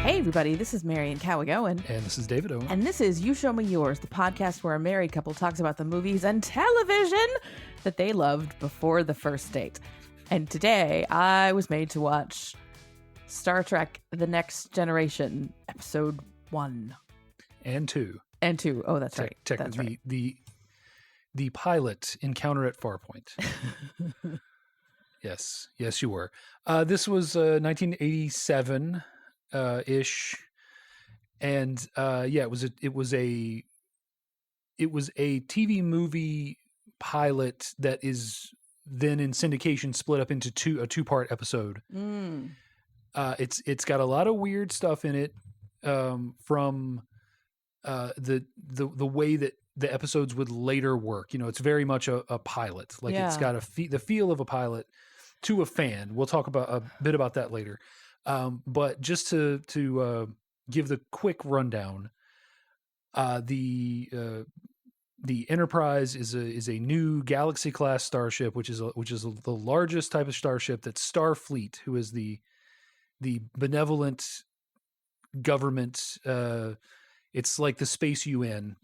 Hey everybody, this is Marian Cowigowen. And this is David Owen. And this is You Show Me Yours, the podcast where a married couple talks about the movies and television that they loved before the first date. And today I was made to watch Star Trek The Next Generation, Episode 1. And 2. And 2. Oh, that's right. That's right. The pilot Encounter at Farpoint. Yes, you were. This was 1987 ish, and it was a TV movie pilot that is then in syndication split up into a two-part episode. It's got a lot of weird stuff in it, from the way that the episodes would later work. You know, it's very much a pilot. Like It's got the feel of a pilot to a fan. We'll talk about a bit about that later. But just to give the quick rundown, the Enterprise is a new Galaxy class starship, which is the largest type of starship. That's Starfleet, who is the benevolent government. It's like the Space UN.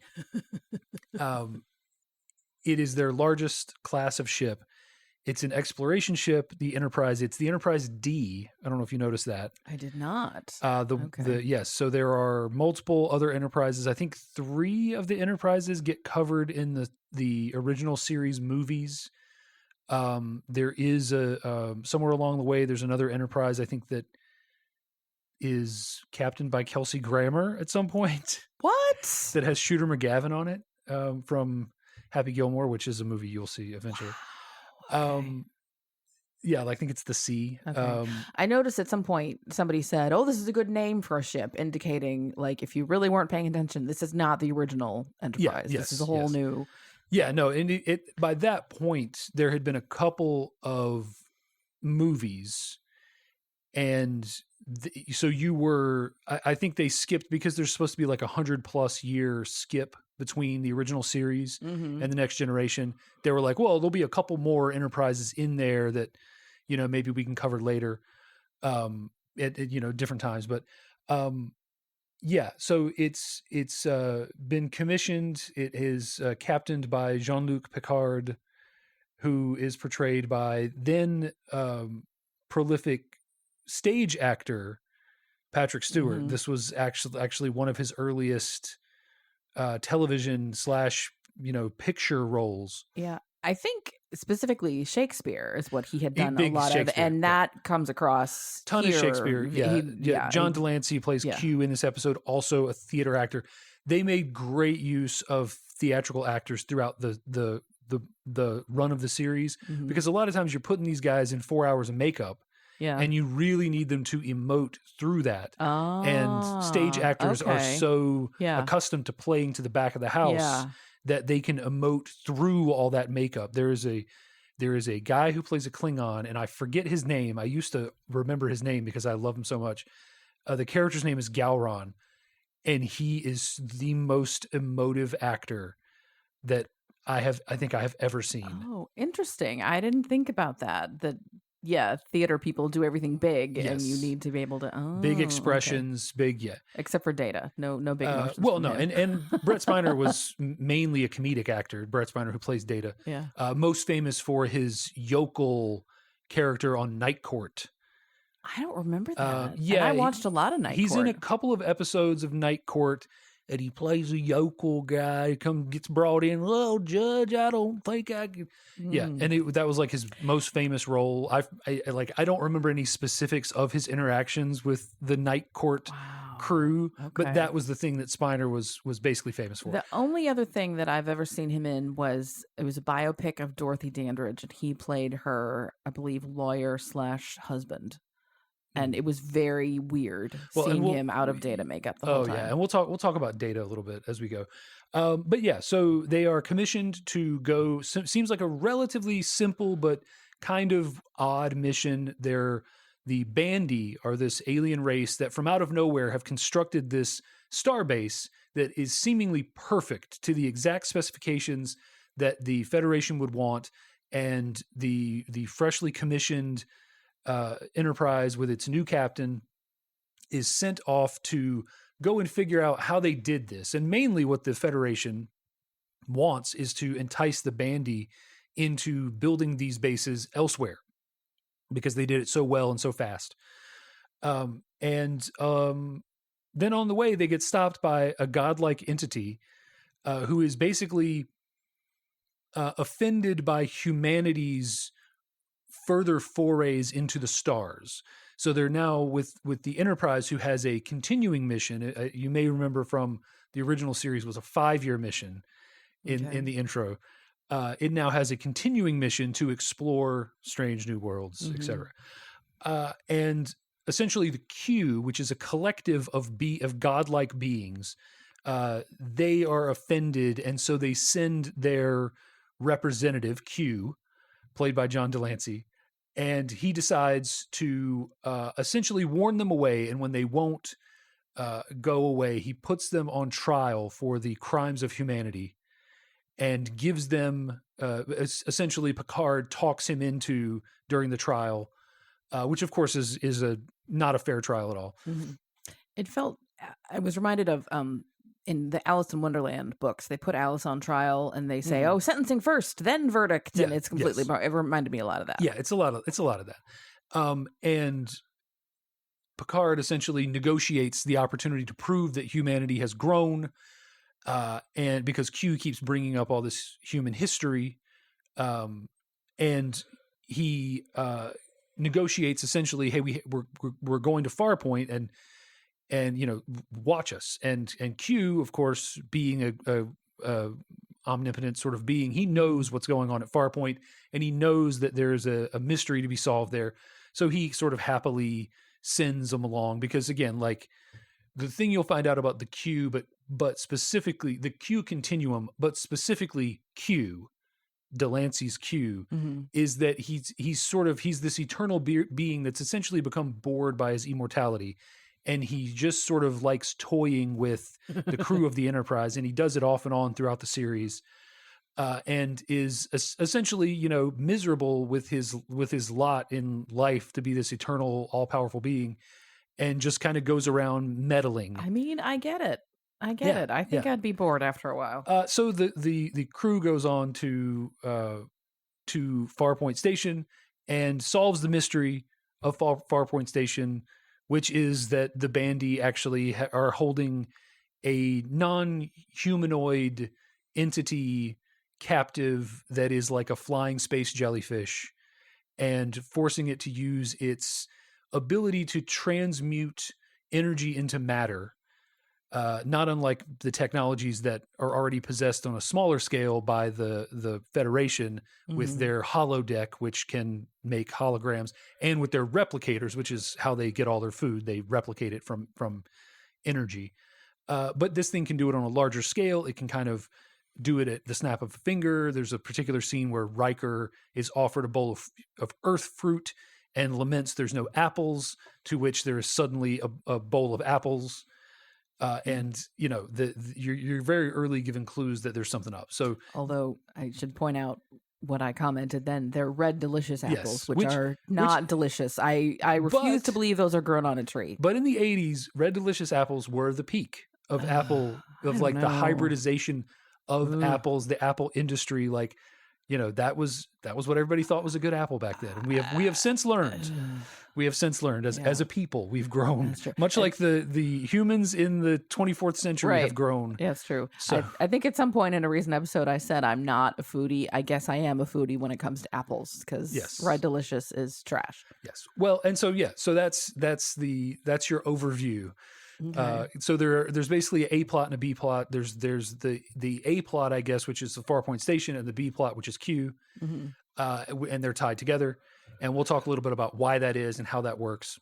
It is their largest class of ship. It's an exploration ship, the Enterprise. It's the Enterprise D. I don't know if you noticed that. I did not. Yes. So there are multiple other Enterprises. I think 3 of the Enterprises get covered in the original series movies. There is somewhere along the way, there's another Enterprise, I think, that is captained by Kelsey Grammer at some point. What? That has Shooter McGavin on it, from Happy Gilmore, which is a movie you'll see eventually. Wow. Okay. I think it's the C. Okay. I noticed at some point somebody said, "Oh, this is a good name for a ship," indicating, like, if you really weren't paying attention, this is not the original Enterprise. This is a whole new. Yeah, no, and it by that point there had been a couple of movies, and so you were. I think they skipped because there's supposed to be like 100+ year skip between the original series and the Next Generation. They were like, well, there'll be a couple more Enterprises in there that, maybe we can cover later, at different times. But, so it's been commissioned. It is captained by Jean-Luc Picard, who is portrayed by then prolific stage actor Patrick Stewart. This was actually one of his earliest television / picture roles. Yeah. I think specifically Shakespeare is what he had done a lot of, and that comes across ton here. Of Shakespeare. Yeah. John Delancey plays Q in this episode, also a theater actor. They made great use of theatrical actors throughout the run of the series, because a lot of times you're putting these guys in 4 hours of makeup. Yeah. And you really need them to emote through that. And stage actors are so accustomed to playing to the back of the house that they can emote through all that makeup. There is a guy who plays a Klingon, and I forget his name. I used to remember his name because I love him so much. The character's name is Gowron, and he is the most emotive actor that I think I have ever seen. Oh, interesting. I didn't think about that. Theater people do everything big, and you need to be able to big expressions, except for Data, no big emotions. And Brett Spiner was mainly a comedic actor. Brett Spiner, who plays Data, most famous for his yokel character on Night Court. I don't remember that. And I watched a lot of Night Court. He's in a couple of episodes of Night Court. And he plays a yokel guy. Gets brought in. Well, Judge, I don't think I can. Yeah, and that was like his most famous role. I don't remember any specifics of his interactions with the Night Court crew, but that was the thing that Spiner was basically famous for. The only other thing that I've ever seen him in was a biopic of Dorothy Dandridge, and he played her, I believe, lawyer / husband. And it was very weird seeing him out of Data makeup the whole time. Oh, yeah. And we'll talk about Data a little bit as we go. So they are commissioned to go, seems like a relatively simple but kind of odd mission. They're the Bandi are this alien race that from out of nowhere have constructed this starbase that is seemingly perfect to the exact specifications that the Federation would want, and the freshly commissioned Enterprise with its new captain is sent off to go and figure out how they did this. And mainly what the Federation wants is to entice the Bandy into building these bases elsewhere because they did it so well and so fast. Then on the way, they get stopped by a godlike entity who is basically offended by humanity's further forays into the stars. So they're now with the Enterprise, who has a continuing mission. You may remember from the original series was a 5-year mission in the intro. It now has a continuing mission to explore strange new worlds, etc. And essentially the Q, which is a collective of godlike beings, they are offended, and so they send their representative, Q, played by John Delancey, and he decides to essentially warn them away, and when they won't go away, he puts them on trial for the crimes of humanity and gives them, essentially Picard talks him into during the trial, which of course is not a fair trial at all. It felt, I was reminded of in the Alice in Wonderland books, they put Alice on trial and they say, "Oh, sentencing first, then verdict," and it's completely. It reminded me a lot of that. Yeah, it's a lot of that. And Picard essentially negotiates the opportunity to prove that humanity has grown, and because Q keeps bringing up all this human history, and he negotiates essentially, "Hey, we're going to Farpoint and watch us." And Q, of course, being a omnipotent sort of being, he knows what's going on at Farpoint, and he knows that there's a mystery to be solved there. So he sort of happily sends them along because, again, like the thing you'll find out about the Q, but specifically the Q continuum, but specifically Q, Delancey's Q, is that he's this eternal being that's essentially become bored by his immortality. And he just sort of likes toying with the crew of the Enterprise, and he does it off and on throughout the series, and is essentially, miserable with his lot in life to be this eternal, all-powerful being, and just kind of goes around meddling. I mean, I get it. I think I'd be bored after a while. So the crew goes on to Farpoint Station and solves the mystery of Farpoint Station, which is that the Bandy actually are holding a non-humanoid entity captive that is like a flying space jellyfish, and forcing it to use its ability to transmute energy into matter, not unlike the technologies that are already possessed on a smaller scale by the Federation with their holodeck, which can make holograms, and with their replicators, which is how they get all their food. They replicate it from energy. But this thing can do it on a larger scale. It can kind of do it at the snap of a finger. There's a particular scene where Riker is offered a bowl of earth fruit and laments there's no apples, to which there is suddenly a bowl of apples. And you're very early given clues that there's something up. So, although I should point out what I commented then, they're red delicious apples, which are not delicious. I refuse to believe those are grown on a tree. But in the 80s, red delicious apples were the peak of apple, of like the hybridization of apples, the apple industry. Like, that was what everybody thought was a good apple back then. And we have since learned. We have since learned as a people, we've grown, much like the humans in the 24th century have grown. Yeah, it's true. So. I think at some point in a recent episode, I said I'm not a foodie. I guess I am a foodie when it comes to apples, because Red Delicious is trash. Yes. Well, and so that's your overview. Okay. So there's basically an A plot and a B plot. There's the A plot, I guess, which is the Farpoint Station, and the B plot, which is Q, and they're tied together. And we'll talk a little bit about why that is and how that works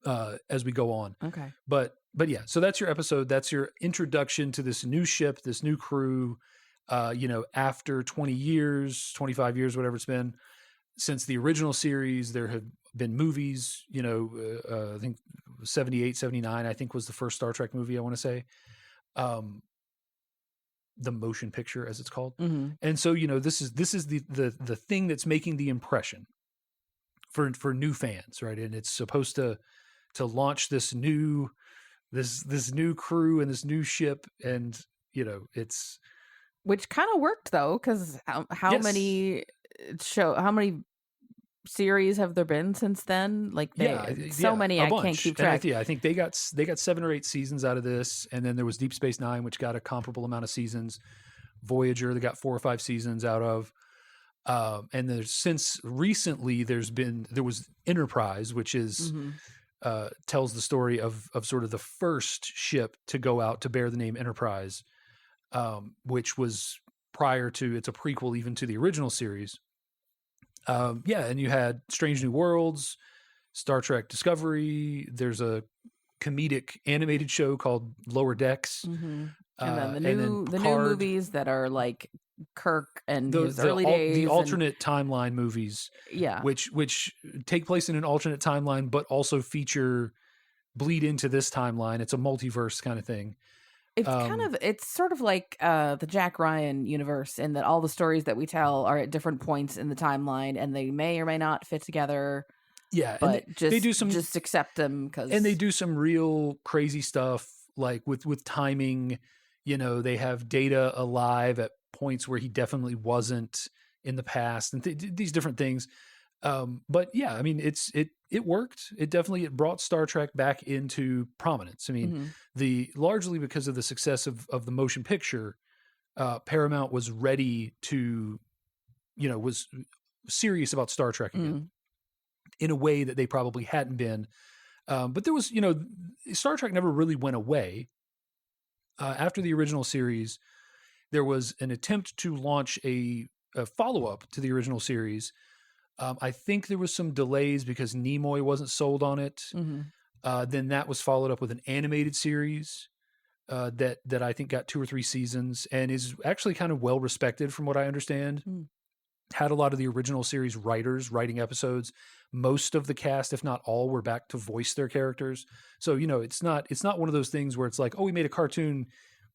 as we go on. Okay. But yeah, so that's your episode. That's your introduction to this new ship, this new crew. After 20 years, 25 years, whatever it's been since the original series, there have been movies. I think 78, 79, I think was the first Star Trek movie, I want to say. The motion picture, as it's called. And so, this is the thing that's making the impression for new fans, right? And it's supposed to launch this new crew and this new ship, and it's which kind of worked though, because how many series have there been since then? Like so many, I can't keep track. And I think they got 7 or 8 seasons out of this, and then there was Deep Space Nine, which got a comparable amount of seasons. Voyager, they got 4 or 5 seasons out of. And there's since recently there was Enterprise, which is tells the story of sort of the first ship to go out to bear the name Enterprise, which was prior to, it's a prequel even to the original series. And you had Strange New Worlds, Star Trek Discovery. There's a comedic animated show called Lower Decks. And then the new movies that are like Kirk and his early days. The alternate timeline movies. Yeah. Which take place in an alternate timeline, but also bleed into this timeline. It's a multiverse kind of thing. It's sort of like the Jack Ryan universe, in that all the stories that we tell are at different points in the timeline, and they may or may not fit together. Yeah, but they do some, just accept them, and they do some real crazy stuff, like with timing. They have Data alive at points where he definitely wasn't in the past, and these different things. But yeah, I mean, it worked. It brought Star Trek back into prominence. I mean, largely because of the success of the motion picture, Paramount was ready to, was serious about Star Trek again in a way that they probably hadn't been. But there was, Star Trek never really went away. After the original series, there was an attempt to launch a follow-up to the original series. I think there was some delays because Nimoy wasn't sold on it. Then that was followed up with an animated series that I think got 2 or 3 seasons and is actually kind of well respected from what I understand. Had a lot of the original series writers writing episodes. Most of the cast, if not all, were back to voice their characters. So, it's not one of those things where it's like, oh, we made a cartoon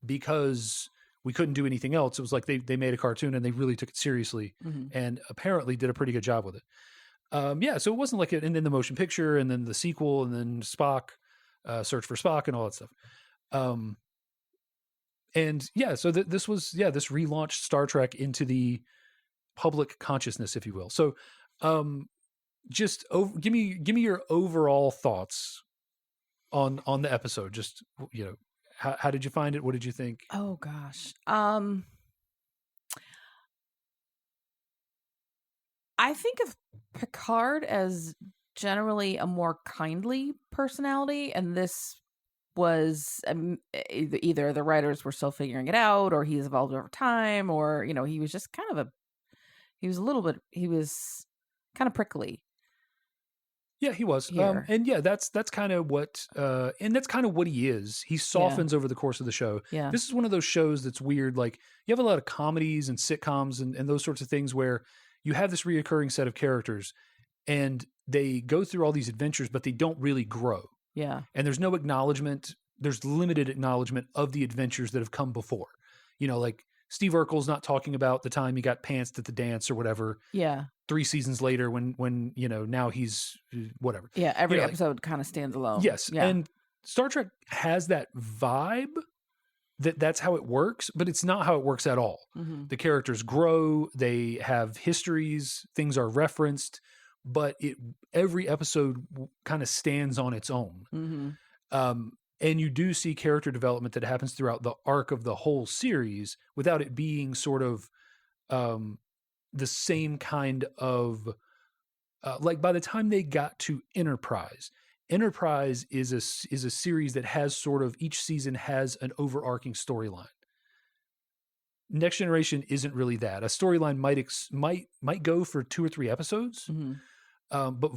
because we couldn't do anything else. It was like they made a cartoon and they really took it seriously and apparently did a pretty good job with it. So it wasn't like and then the motion picture and then the sequel and then Spock, Search for Spock and all that stuff. So this relaunched Star Trek into the public consciousness, if you will. So give me your overall thoughts on the episode. Just, how did you find it? What did you think? Oh gosh. I think of Picard as generally a more kindly personality, and this was either the writers were still figuring it out, or he's evolved over time, or he was just kind of he was kind of prickly. Yeah, he was. And yeah, that's kind of what, and that's kind of what he is. He softens over the course of the show. Yeah. This is one of those shows that's weird. Like, you have a lot of comedies and sitcoms and those sorts of things where you have this reoccurring set of characters and they go through all these adventures, but they don't really grow. Yeah. And there's no acknowledgement. There's limited acknowledgement of the adventures that have come before. Like Steve Urkel's not talking about the time he got pantsed at the dance or whatever. Yeah. 3 seasons later when now he's whatever. Yeah, every episode kind of stands alone. Yes. Yeah. And Star Trek has that vibe that's how it works, but it's not how it works at all. The characters grow, they have histories, things are referenced, but every episode kind of stands on its own. And you do see character development that happens throughout the arc of the whole series without it being sort of the same kind of like by the time they got to Enterprise is a series that has sort of each season has an overarching storyline. Next Generation isn't really that. A storyline might go for 2 or 3 episodes. But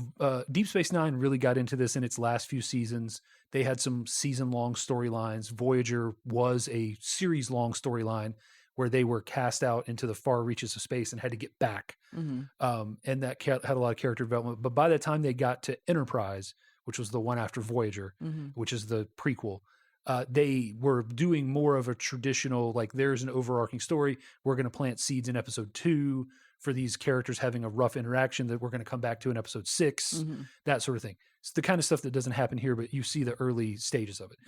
Deep Space Nine really got into this in its last few seasons. They had some season-long storylines. Voyager was a series-long storyline where they were cast out into the far reaches of space and had to get back. And that had a lot of character development. But by the time they got to Enterprise, which was the one after Voyager, which is the prequel, they were doing more of a traditional, like, there's an overarching story. We're going to plant seeds in episode 2 for these characters having a rough interaction that we're going to come back to in episode 6, that sort of thing. It's the kind of stuff that doesn't happen here, but you see the early stages of it.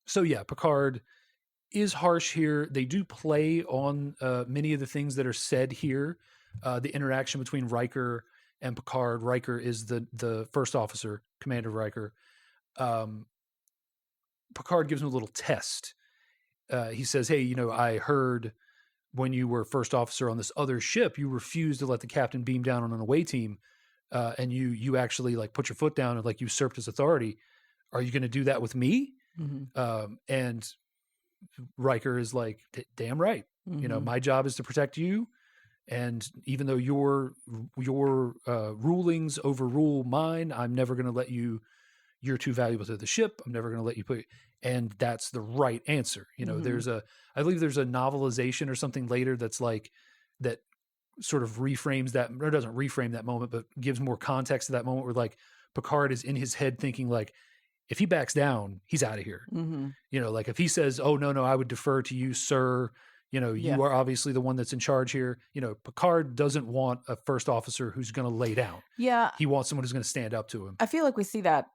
So yeah, Picard is harsh here. They do play on many of the things that are said here. The interaction between Riker and Picard. Riker is the first officer, Commander Riker. Picard gives him a little test. He says, hey, I heard when you were first officer on this other ship, you refused to let the captain beam down on an away team. And you actually like put your foot down and like usurped his authority. Are you going to do that with me? And Riker is like, damn right. My job is to protect you. And even though your rulings overrule mine, I'm never going to let you're too valuable to the ship. I'm never going to let you and that's the right answer. I believe there's a novelization or something later that's like that sort of reframes that, or doesn't reframe that moment, but gives more context to that moment where like Picard is in his head thinking like, if he backs down, he's out of here. Like if he says, oh, no, I would defer to you, sir. You are obviously the one that's in charge here. Picard doesn't want a first officer who's going to lay down. Yeah. He wants someone who's going to stand up to him. I feel like we see that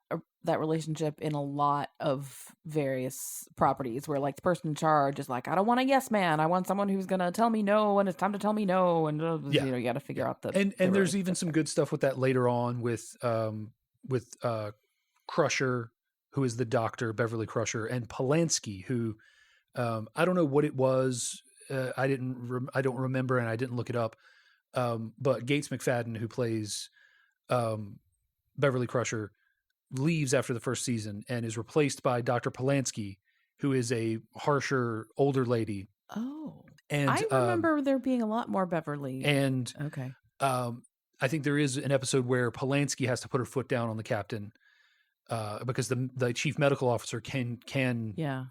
relationship in a lot of various properties where like the person in charge is like, I don't want a yes man. I want someone who's going to tell me no when it's time to tell me no. And you got to figure out and there's even some good stuff with that later on with Crusher, who is the doctor, Beverly Crusher, and Polanski, who I don't know what it was. I don't remember, and I didn't look it up. But Gates McFadden, who plays Beverly Crusher, leaves after the first season and is replaced by Dr. Polanski, who is a harsher, older lady. Oh, and I remember there being a lot more Beverly. And okay, I think there is an episode where Polanski has to put her foot down on the captain. Because the chief medical officer can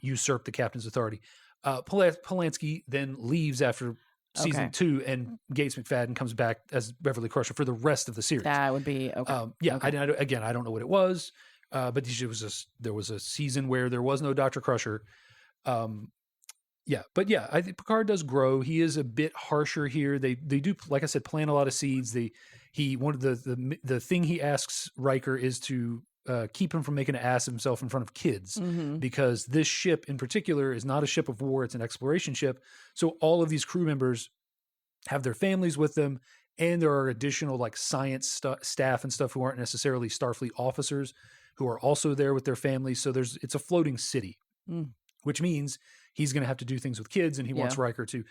usurp the captain's authority. Polanski then leaves after season 2, and Gates McFadden comes back as Beverly Crusher for the rest of the series. That would be okay. Okay. I don't know what it was, but there was a season where there was no Dr. Crusher. I think Picard does grow. He is a bit harsher here. They do, like I said, plant a lot of seeds. The thing he asks Riker is to keep him from making an ass of himself in front of kids, because this ship in particular is not a ship of war. It's an exploration ship. So all of these crew members have their families with them. And there are additional like science staff and stuff who aren't necessarily Starfleet officers who are also there with their families. So it's a floating city, which means he's going to have to do things with kids, and he wants Riker to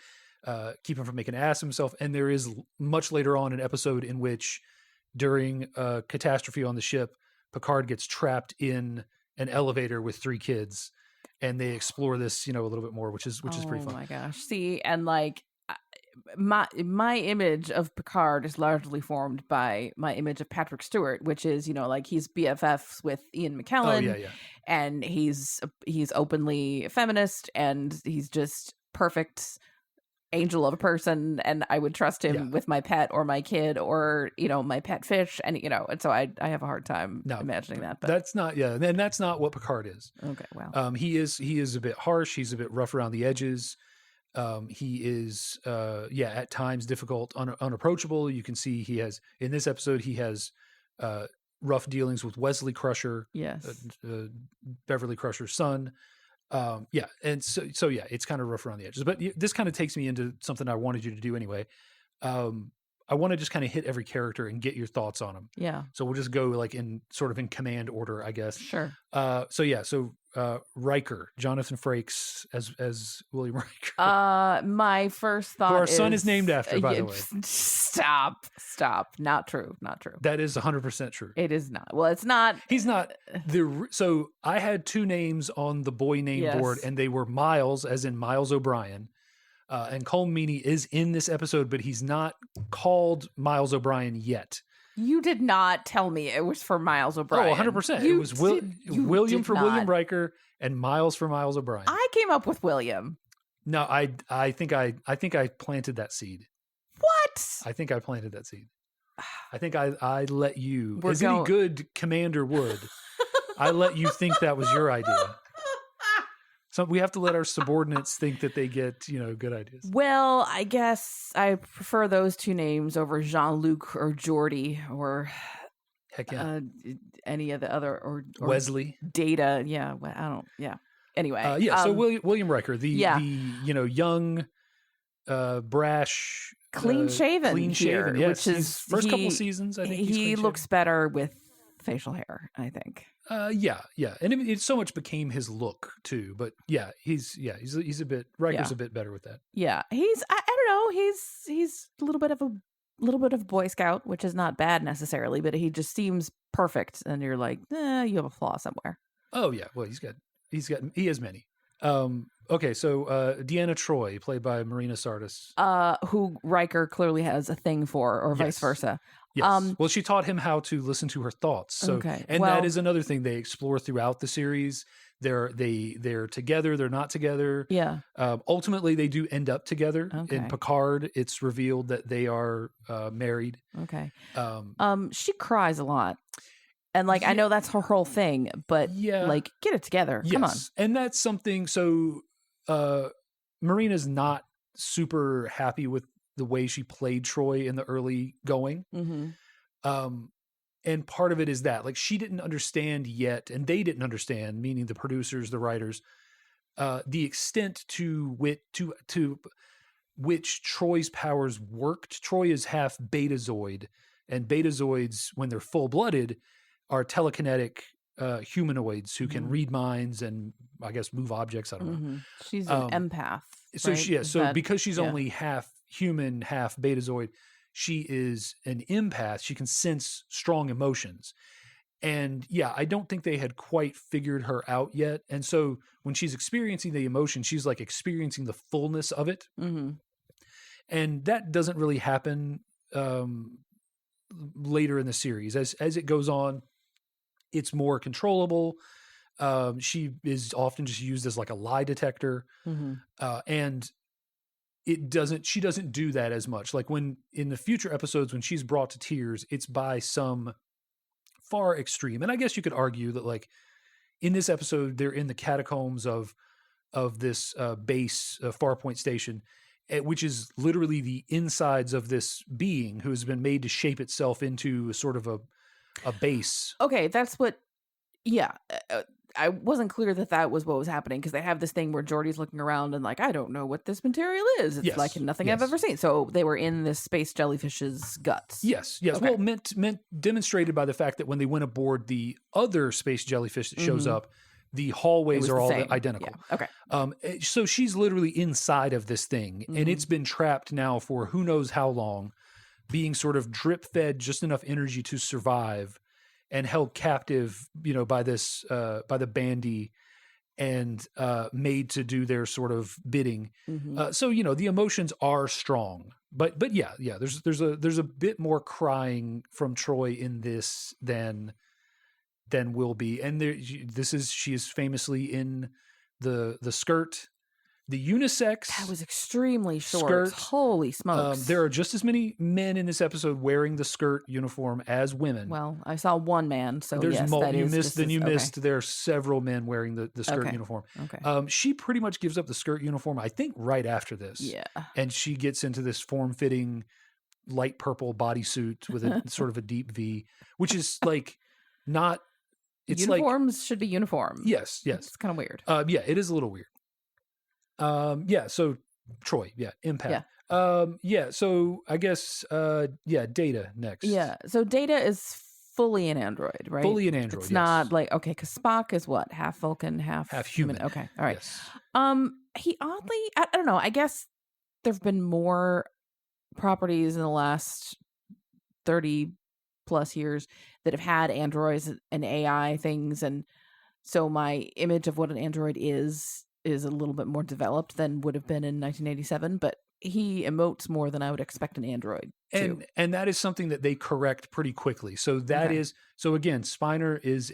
keep him from making an ass of himself. And there is much later on an episode in which during a catastrophe on the ship, Picard gets trapped in an elevator with 3 kids, and they explore this, a little bit more, which is pretty fun. Oh my gosh. See, and like my image of Picard is largely formed by my image of Patrick Stewart, which is, like he's BFFs with Ian McKellen. Oh, yeah. And he's openly feminist, and he's just perfect angel of a person, and I would trust him with my pet or my kid or my pet fish, and and so I have a hard time imagining that. But that's not and that's not what Picard is. Okay, wow. He is a bit harsh. He's a bit rough around the edges. He is at times difficult, unapproachable. You can see he has in this episode rough dealings with Wesley Crusher, Beverly Crusher's son. And so it's kind of rough around the edges, but this kind of takes me into something I wanted you to do anyway. I want to just kind of hit every character and get your thoughts on them. Yeah. So we'll just go like in command order, I guess. Sure. So Riker, Jonathan Frakes as William Riker. My first thought who our son is named after, by the way. Stop. Not true. That is 100% true. It is not. Well, it's not. He's not. So I had 2 names on the boy name board, and they were Miles, as in Miles O'Brien. And Colm Meaney is in this episode, but he's not called Miles O'Brien yet. You did not tell me it was for Miles O'Brien. Oh, 100%. It was William for William Riker and Miles for Miles O'Brien. I came up with William. No, I think I planted that seed. What? I think I planted that seed. I think I let you, as any good commander would, I let you think that was your idea. So we have to let our subordinates think that they get, good ideas. Well, I guess I prefer those 2 names over Jean-Luc or Geordi or Heck yeah. Any of the other or Wesley Data. Yeah. I don't. Yeah. Anyway. So William Riker, the young, brash, clean shaven, yes, which is first couple of seasons. I think he looks better with facial hair, I think. Yeah, and it so much became his look too. But yeah, he's a bit Riker's a bit better with that. Yeah, he's I don't know, he's a little bit of Boy Scout, which is not bad necessarily, but he just seems perfect, and you're like, you have a flaw somewhere. Oh yeah, well he has many. Okay, so Deanna Troi, played by Marina Sirtis, who Riker clearly has a thing for, or vice versa. Yes. Well, she taught him how to listen to her thoughts. So, that is another thing they explore throughout the series. They're together. They're not together. Yeah. Ultimately, they do end up together. Okay. In Picard, it's revealed that they are married. Okay. She cries a lot. And I know that's her whole thing, but get it together. Come on. And that's something. So, Marina's not super happy with the way she played Troi in the early going. Mm-hmm. And part of it is that she didn't understand yet, and they didn't understand, meaning the producers, the writers, the extent to which Troy's powers worked. Troi is half Betazoid, and Betazoids, when they're full-blooded, are telekinetic humanoids who can read minds and I guess move objects. I don't know. She's an empath. So right? Because she's only half human, half Betazoid, she is an empath. She can sense strong emotions. And I don't think they had quite figured her out yet. And so when she's experiencing the emotion, she's experiencing the fullness of it. Mm-hmm. And that doesn't really happen later in the series. As it goes on, it's more controllable. She is often just used as a lie detector. Mm-hmm. And she doesn't do that as much. When in the future episodes, when she's brought to tears, it's by some far extreme. And I guess you could argue that in this episode, they're in the catacombs of this base, Farpoint station, which is literally the insides of this being who has been made to shape itself into sort of a base. Okay, that's what. Yeah, I wasn't clear that was what was happening, because they have this thing where Geordi's looking around and I don't know what this material is. It's nothing I've ever seen. So they were in this space jellyfish's guts. Yes. Okay. Well, meant demonstrated by the fact that when they went aboard the other space jellyfish that shows up, the hallways are all identical. Yeah. Okay. So she's literally inside of this thing, and it's been trapped now for who knows how long, being sort of drip fed just enough energy to survive, and held captive, by this, by the Bandy, and made to do their sort of bidding. Mm-hmm. So the emotions are strong, but there's a bit more crying from Troi in this than will be, and she is famously in the skirt. The unisex that was extremely short. Skirt. Holy smokes! There are just as many men in this episode wearing the skirt uniform as women. Well, I saw one man, so there's yes, you missed. There are several men wearing the skirt uniform. Okay. She pretty much gives up the skirt uniform, I think, right after this. Yeah, and she gets into this form-fitting light purple bodysuit with a sort of a deep V, which is not. It's uniforms should be uniform. Yes. It's kind of weird. It is a little weird. So Troi, empath. So I guess Data next. Yeah, so Data is fully an android, right? Fully an android. It's not because Spock is what, half Vulcan, half human. Okay, all right. Yes. He oddly, I don't know, I guess there've been more properties in the last 30 plus years that have had androids and AI things, and so my image of what an android is a little bit more developed than would have been in 1987, but he emotes more than I would expect an android to. And that is something that they correct pretty quickly. So that is, so again, Spiner is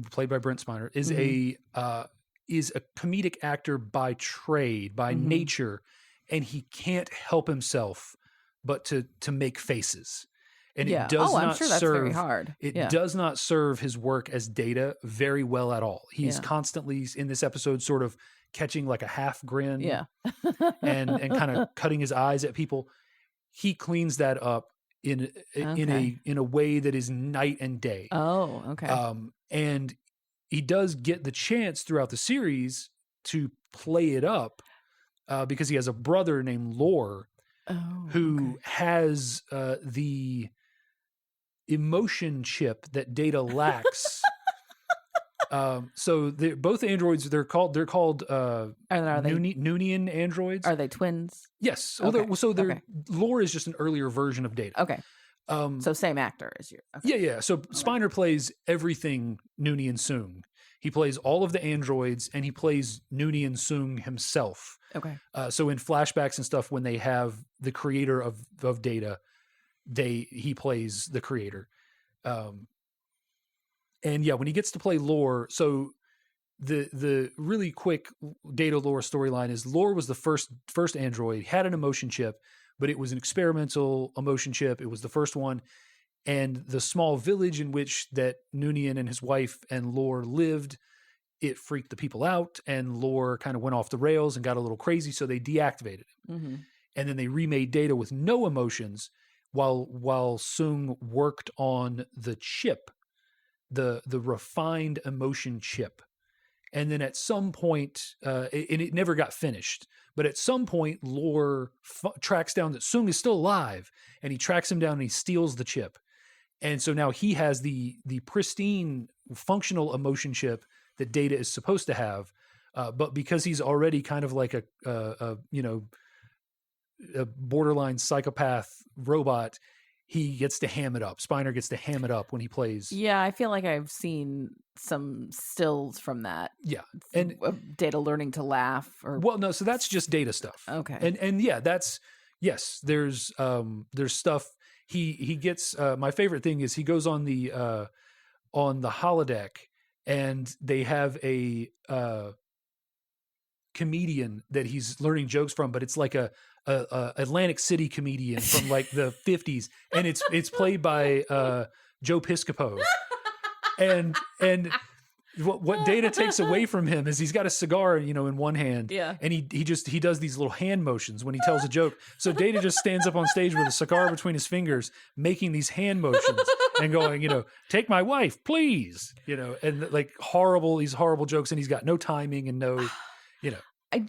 played by Brent Spiner, is a comedic actor by trade, by nature, and he can't help himself but to make faces. And it does not I'm sure that's very hard. It does not serve his work as Data very well at all. He's constantly in this episode sort of catching a half grin and kind of cutting his eyes at people. He cleans that up in a way that is night and day. Oh, okay. And he does get the chance throughout the series to play it up because he has a brother named Lore who has the emotion chip that Data lacks. So both androids, they're called are they Noonian androids. Are they twins? Yes. Okay. Lore is just an earlier version of Data. Okay. So same actor as you. Okay. Yeah. So Spiner plays everything Noonian Soong. He plays all of the androids, and he plays Noonian Soong himself. Okay. So in flashbacks and stuff, when they have the creator of Data, he plays the creator. And yeah, when he gets to play Lore, so the really quick Data Lore storyline is Lore was the first android, had an emotion chip, but it was an experimental emotion chip. It was the first one. And the small village in which that Noonian and his wife and Lore lived, it freaked the people out, and Lore kind of went off the rails and got a little crazy, so they deactivated him. Mm-hmm. And then they remade Data with no emotions while Soong worked on the chip, the refined emotion chip. And then at some point, and it never got finished, but at some point, Lore tracks down that Soong is still alive, and he tracks him down and he steals the chip. And so now he has the pristine functional emotion chip that Data is supposed to have, but because he's already kind of like a borderline psychopath robot, he gets to ham it up. Spiner gets to ham it up when he plays. Yeah, I feel like I've seen some stills from that. Yeah, and Data learning to laugh. So that's just Data stuff. Okay, and yeah, there's stuff. He gets my favorite thing is he goes on the holodeck, and they have a comedian that he's learning jokes from, but it's like a Atlantic City comedian from like the 50s, and it's played by Joe Piscopo. And what Data takes away from him is he's got a cigar, in one hand, and he does these little hand motions when he tells a joke. So Data just stands up on stage with a cigar between his fingers, making these hand motions and going, take my wife, please, and like these horrible jokes, and he's got no timing and no, I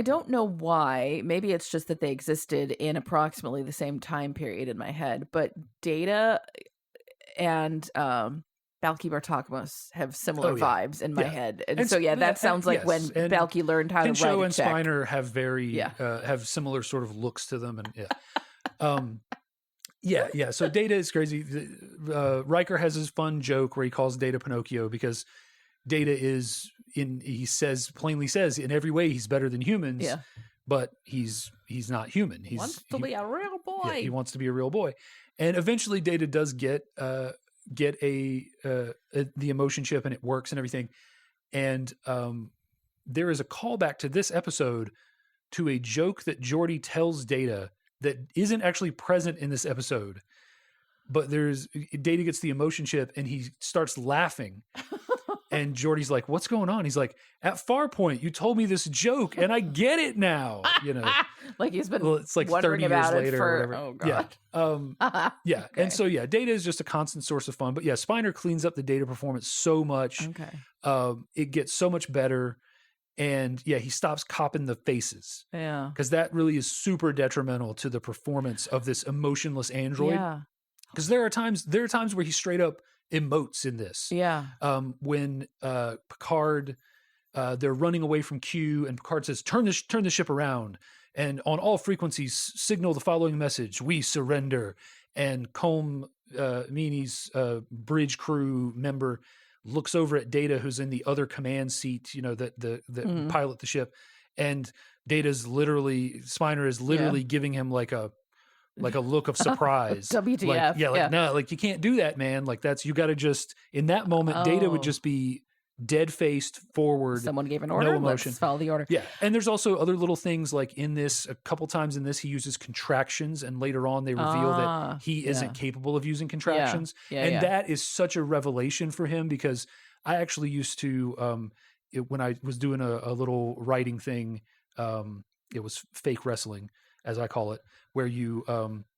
don't know why. Maybe it's just that they existed in approximately the same time period in my head, but Data and Balki Bartakamos have similar vibs in my head. And so, that sounds like when Balki learned how to write Pinchot a and check. Spiner have have similar sort of looks to them. And So Data is crazy. Riker has his fun joke where he calls Data Pinocchio because Data plainly says in every way he's better than humans, but he's not human. He wants to be a real boy. Yeah, he wants to be a real boy. And eventually Data does get the emotion chip, and it works and everything. And there is a callback to this episode to a joke that Geordi tells Data that isn't actually present in this episode. But Data gets the emotion chip and he starts laughing. And Geordi's like, "What's going on?" He's like, "At Farpoint, you told me this joke, and I get it now." Like he's been. Well, it's like 30 years later or whatever. Oh god. Yeah. Okay. And so Data is just a constant source of fun. But yeah, Spiner cleans up the Data performance so much. Okay. It gets so much better, and he stops copping the faces. Yeah. Because that really is super detrimental to the performance of this emotionless android. Yeah. Because there are times where he straight up emotes in this. Yeah. When Picard, they're running away from Q, and Picard says, turn the ship around, and on all frequencies signal the following message: we surrender. And Colm Meaney's bridge crew member looks over at Data, who's in the other command seat, that pilot the ship, and Spiner is literally giving him like a look of surprise. WTF. No, like you can't do that, man. Like you got to just, in that moment, Data would just be dead-faced forward. Someone gave an order. No emotion. Let's follow the order. Yeah. And there's also other little things like in this, a couple times in this, he uses contractions, and later on they reveal that he isn't capable of using contractions. That is such a revelation for him, because I actually used to, when I was doing a little writing thing, it was fake wrestling. as I call it, where you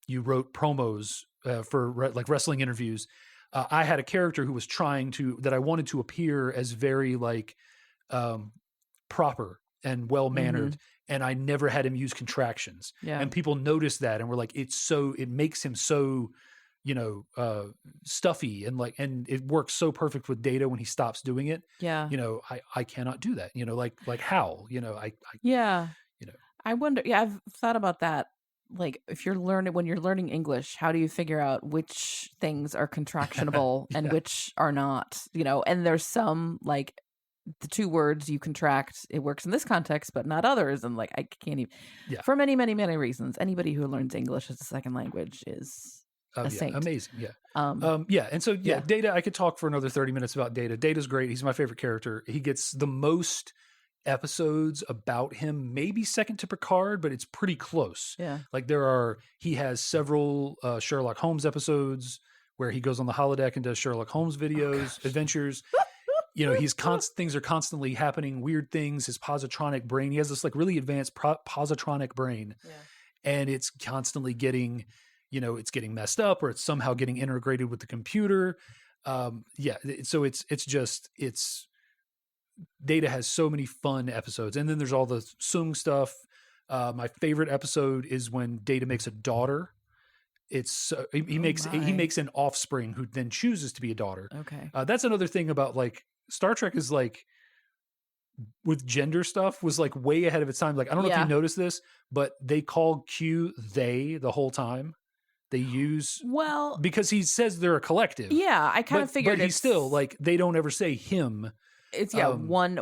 wrote promos for like wrestling interviews. I had a character who was that I wanted to appear as very like proper and well mannered, and I never had him use contractions. Yeah. And people noticed that and were like, it makes him so, stuffy and it works so perfect with Data when he stops doing it. Yeah. I cannot do that. Like Hal. Yeah. You know. I wonder. Yeah, I've thought about that. Like, when you're learning English, how do you figure out which things are contractionable and which are not? And there's some like the two words you contract, it works in this context, but not others. And like, I can't even, for many, many, many reasons. Anybody who learns English as a second language is a saint. Amazing. Yeah. And so, Data, I could talk for another 30 minutes about Data. Data's great. He's my favorite character. He gets the most episodes about him, maybe second to Picard, but it's pretty close. Yeah. Like he has several Sherlock Holmes episodes where he goes on the holodeck and does Sherlock Holmes videos, adventures. Things are constantly happening, weird things. His positronic brain, he has this like really advanced positronic brain, and it's constantly getting, it's getting messed up, or it's somehow getting integrated with the computer. So it's Data has so many fun episodes, and then there's all the Sung stuff. My favorite episode is when Data makes a daughter. It's he makes an offspring who then chooses to be a daughter. Okay, that's another thing about like Star Trek is like with gender stuff was like way ahead of its time. Like I don't know if you noticed this, but they call Q they the whole time. They use because he says they're a collective. Yeah, I kind of figured, but he's still like they don't ever say him. It's one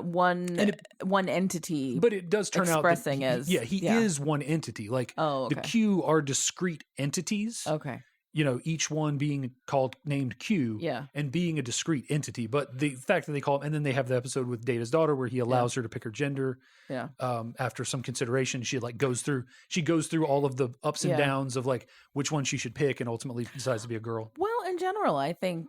entity, but it does turn out that he is one entity. Like the Q are discrete entities. Okay, each one being named Q, and being a discrete entity. But the fact that they call him, and then they have the episode with Data's daughter where he allows her to pick her gender. Yeah. After some consideration, she goes through all of the ups and downs of like which one she should pick, and ultimately decides to be a girl. Well, in general, I think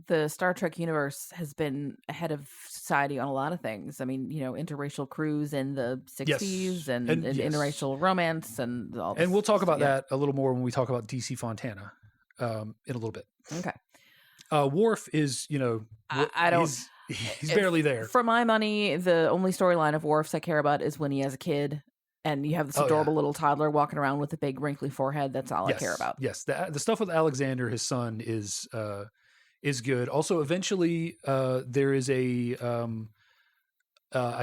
the Star Trek universe has been ahead of society on a lot of things. I mean, interracial crews in the 60s and interracial romance and all this. And we'll talk about that a little more when we talk about DC Fontana in a little bit. Okay. Worf is, I don't. He's barely there. For my money, the only storyline of Worf's I care about is when he has a kid. And you have this adorable little toddler walking around with a big wrinkly forehead. That's all I care about. Yes. The stuff with Alexander, his son, is good. Also, eventually, there is I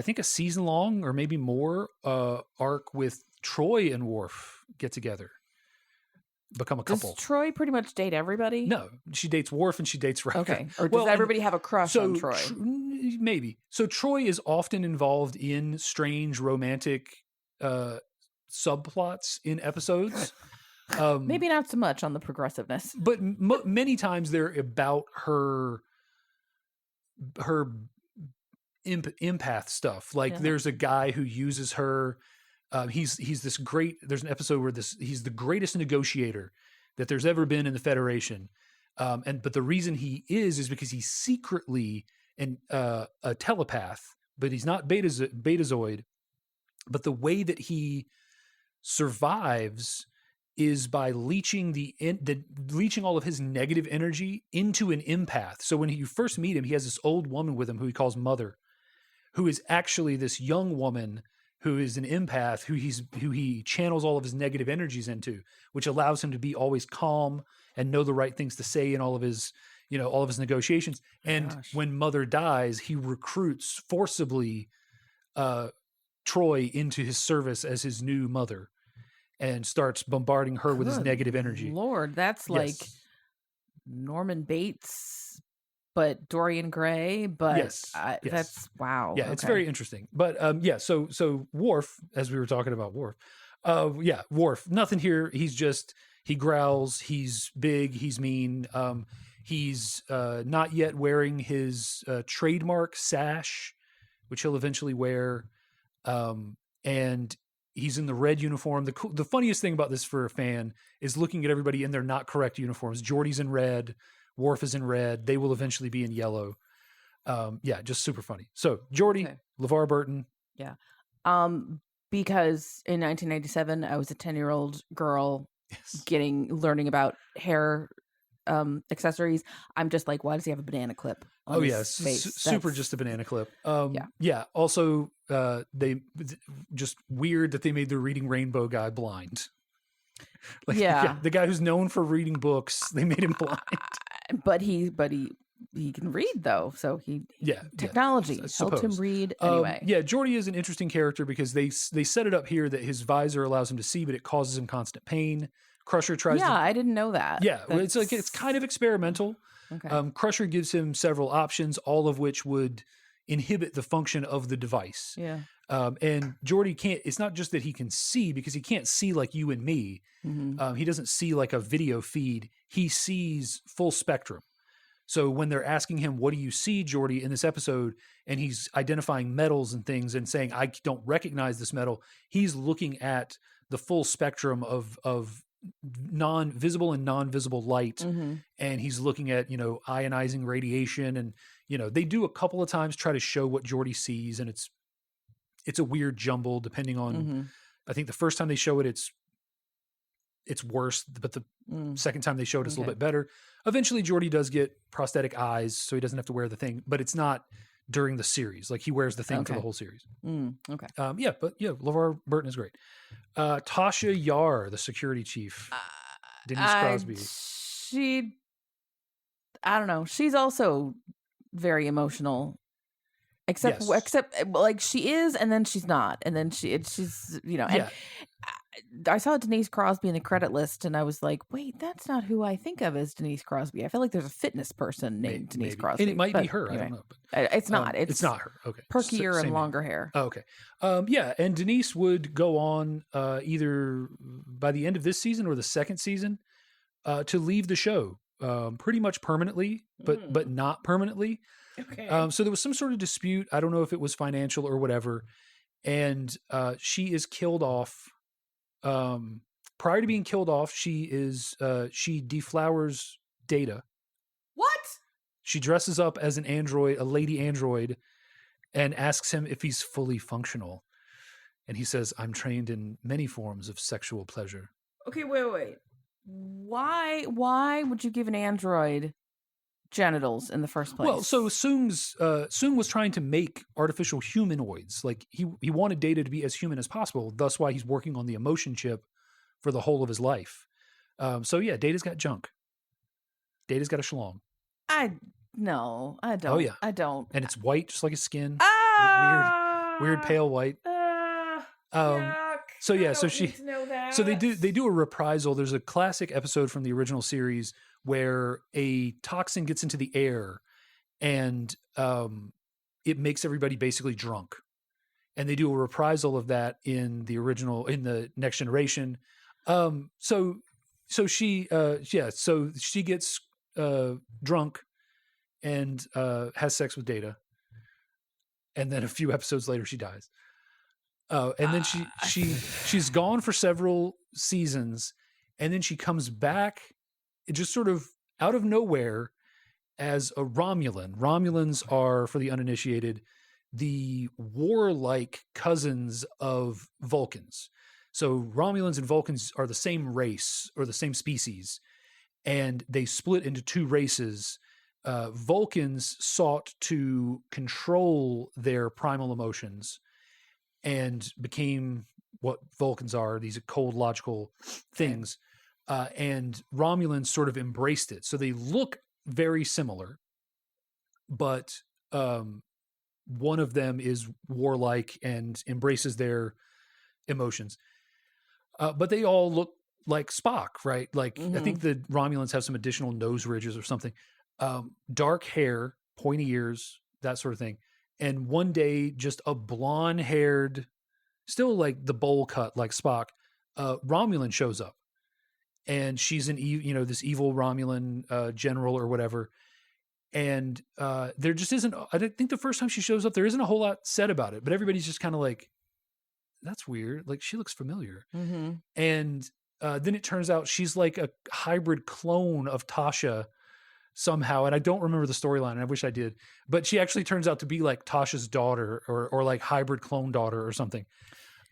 think a season long or maybe more arc with Troy and Worf get together, become a couple. Does Troy pretty much date everybody? No, she dates Worf and she dates Riker. Okay, or does everybody have a crush on Troy? Maybe. So Troy is often involved in strange romantic subplots in episodes. Maybe not so much on the progressiveness, but many times they're about her empath stuff. Like there's a guy who uses her. He's this great. There's an episode where he's the greatest negotiator that there's ever been in the Federation. But the reason he is because he's secretly a telepath, but he's not Betazoid. But the way that he survives is by leeching leeching all of his negative energy into an empath. So when you first meet him, he has this old woman with him who he calls Mother, who is actually this young woman who is an empath who he channels all of his negative energies into, which allows him to be always calm and know the right things to say in all of his negotiations. And when Mother dies, he recruits forcibly Troy into his service as his new mother. And starts bombarding her with his negative energy. Lord, that's like Norman Bates, but Dorian Gray. But that's wow. Yeah, it's very interesting. But so Worf, as we were talking about Worf, Worf. Nothing here. He growls. He's big. He's mean. He's not yet wearing his trademark sash, which he'll eventually wear, and he's in the red uniform. The funniest thing about this for a fan is looking at everybody in their not correct uniforms. Geordi's in red. Worf is in red. They will eventually be in yellow. Just super funny. So Geordi, LeVar Burton. Yeah. because in 1997 I was a 10-year-old girl learning about hair accessories. I'm just like, why does he have a banana clip on his face? Super just a banana clip. Yeah. Also, they just weird that they made the reading rainbow guy blind. Like, the guy who's known for reading books, they made him blind. But he can read though, so technology helped him read anyway. Geordi is an interesting character because they set it up here that his visor allows him to see, but it causes him constant pain. Crusher tries to... I didn't know that. Yeah, it's kind of experimental. Okay. Crusher gives him several options, all of which would inhibit the function of the device. Yeah. And Geordi can't... It's not just that he can see, because he can't see like you and me. Mm-hmm. He doesn't see like a video feed. He sees full spectrum. So when they're asking him, what do you see, Geordi, in this episode, and he's identifying metals and things and saying, I don't recognize this metal, he's looking at the full spectrum of non-visible and non-visible light. Mm-hmm. And he's looking at, ionizing radiation. And, they do a couple of times try to show what Geordi sees. And it's a weird jumble depending on, I think the first time they show it, it's worse, but the second time they show it, it's a little bit better. Eventually Geordi does get prosthetic eyes, so he doesn't have to wear the thing, but it's not during the series. Like, he wears the thing for the whole series. Okay. LeVar Burton is great. Tasha Yar, the security chief. Denise Crosby. I don't know. She's also very emotional. Except like she is, and then she's not, and then she's And I saw Denise Crosby in the credit list, and I was like, wait, that's not who I think of as Denise Crosby. I feel like there's a fitness person named Denise Crosby, and it might be her. Anyway, I don't know, but it's not. It's not her. Okay, perkier and longer hair. Oh, okay, and Denise would go on either by the end of this season or the second season to leave the show pretty much permanently, but not permanently. Okay. So there was some sort of dispute. I don't know if it was financial or whatever. And she is killed off. Prior to being killed off, she deflowers Data. What? She dresses up as an android, a lady android, and asks him if he's fully functional. And he says, I'm trained in many forms of sexual pleasure. Okay, wait. Why would you give an android genitals in the first place? Well, so Soong was trying to make artificial humanoids. Like, he wanted Data to be as human as possible. Thus why he's working on the emotion chip for the whole of his life. Data's got junk. Data's got a schlong. I don't. Oh yeah, I don't. And it's white, just like his skin. Weird pale white. So they do a reprisal. There's a classic episode from the original series where a toxin gets into the air and it makes everybody basically drunk. And they do a reprisal of that in the Next Generation. So she gets drunk and has sex with Data. And then a few episodes later she dies. And then she's gone for several seasons, and then she comes back just sort of out of nowhere as a Romulan. Romulans are, for the uninitiated, the warlike cousins of Vulcans. So Romulans and Vulcans are the same race or the same species, and they split into two races. Vulcans sought to control their primal emotions and became what Vulcans are, these cold, logical things. And Romulans sort of embraced it. So they look very similar, but one of them is warlike and embraces their emotions. But they all look like Spock, right? Like, I think the Romulans have some additional nose ridges or something. Dark hair, pointy ears, that sort of thing. And one day, just a blonde-haired, still like the bowl cut like Spock, Romulan shows up. And she's this evil Romulan general or whatever. And there just isn't, I think the first time she shows up, there isn't a whole lot said about it. But everybody's just kind of like, that's weird. Like, she looks familiar. Mm-hmm. And then it turns out she's like a hybrid clone of Tasha somehow, and I don't remember the storyline, and I wish I did, but she actually turns out to be like Tasha's daughter or like hybrid clone daughter or something.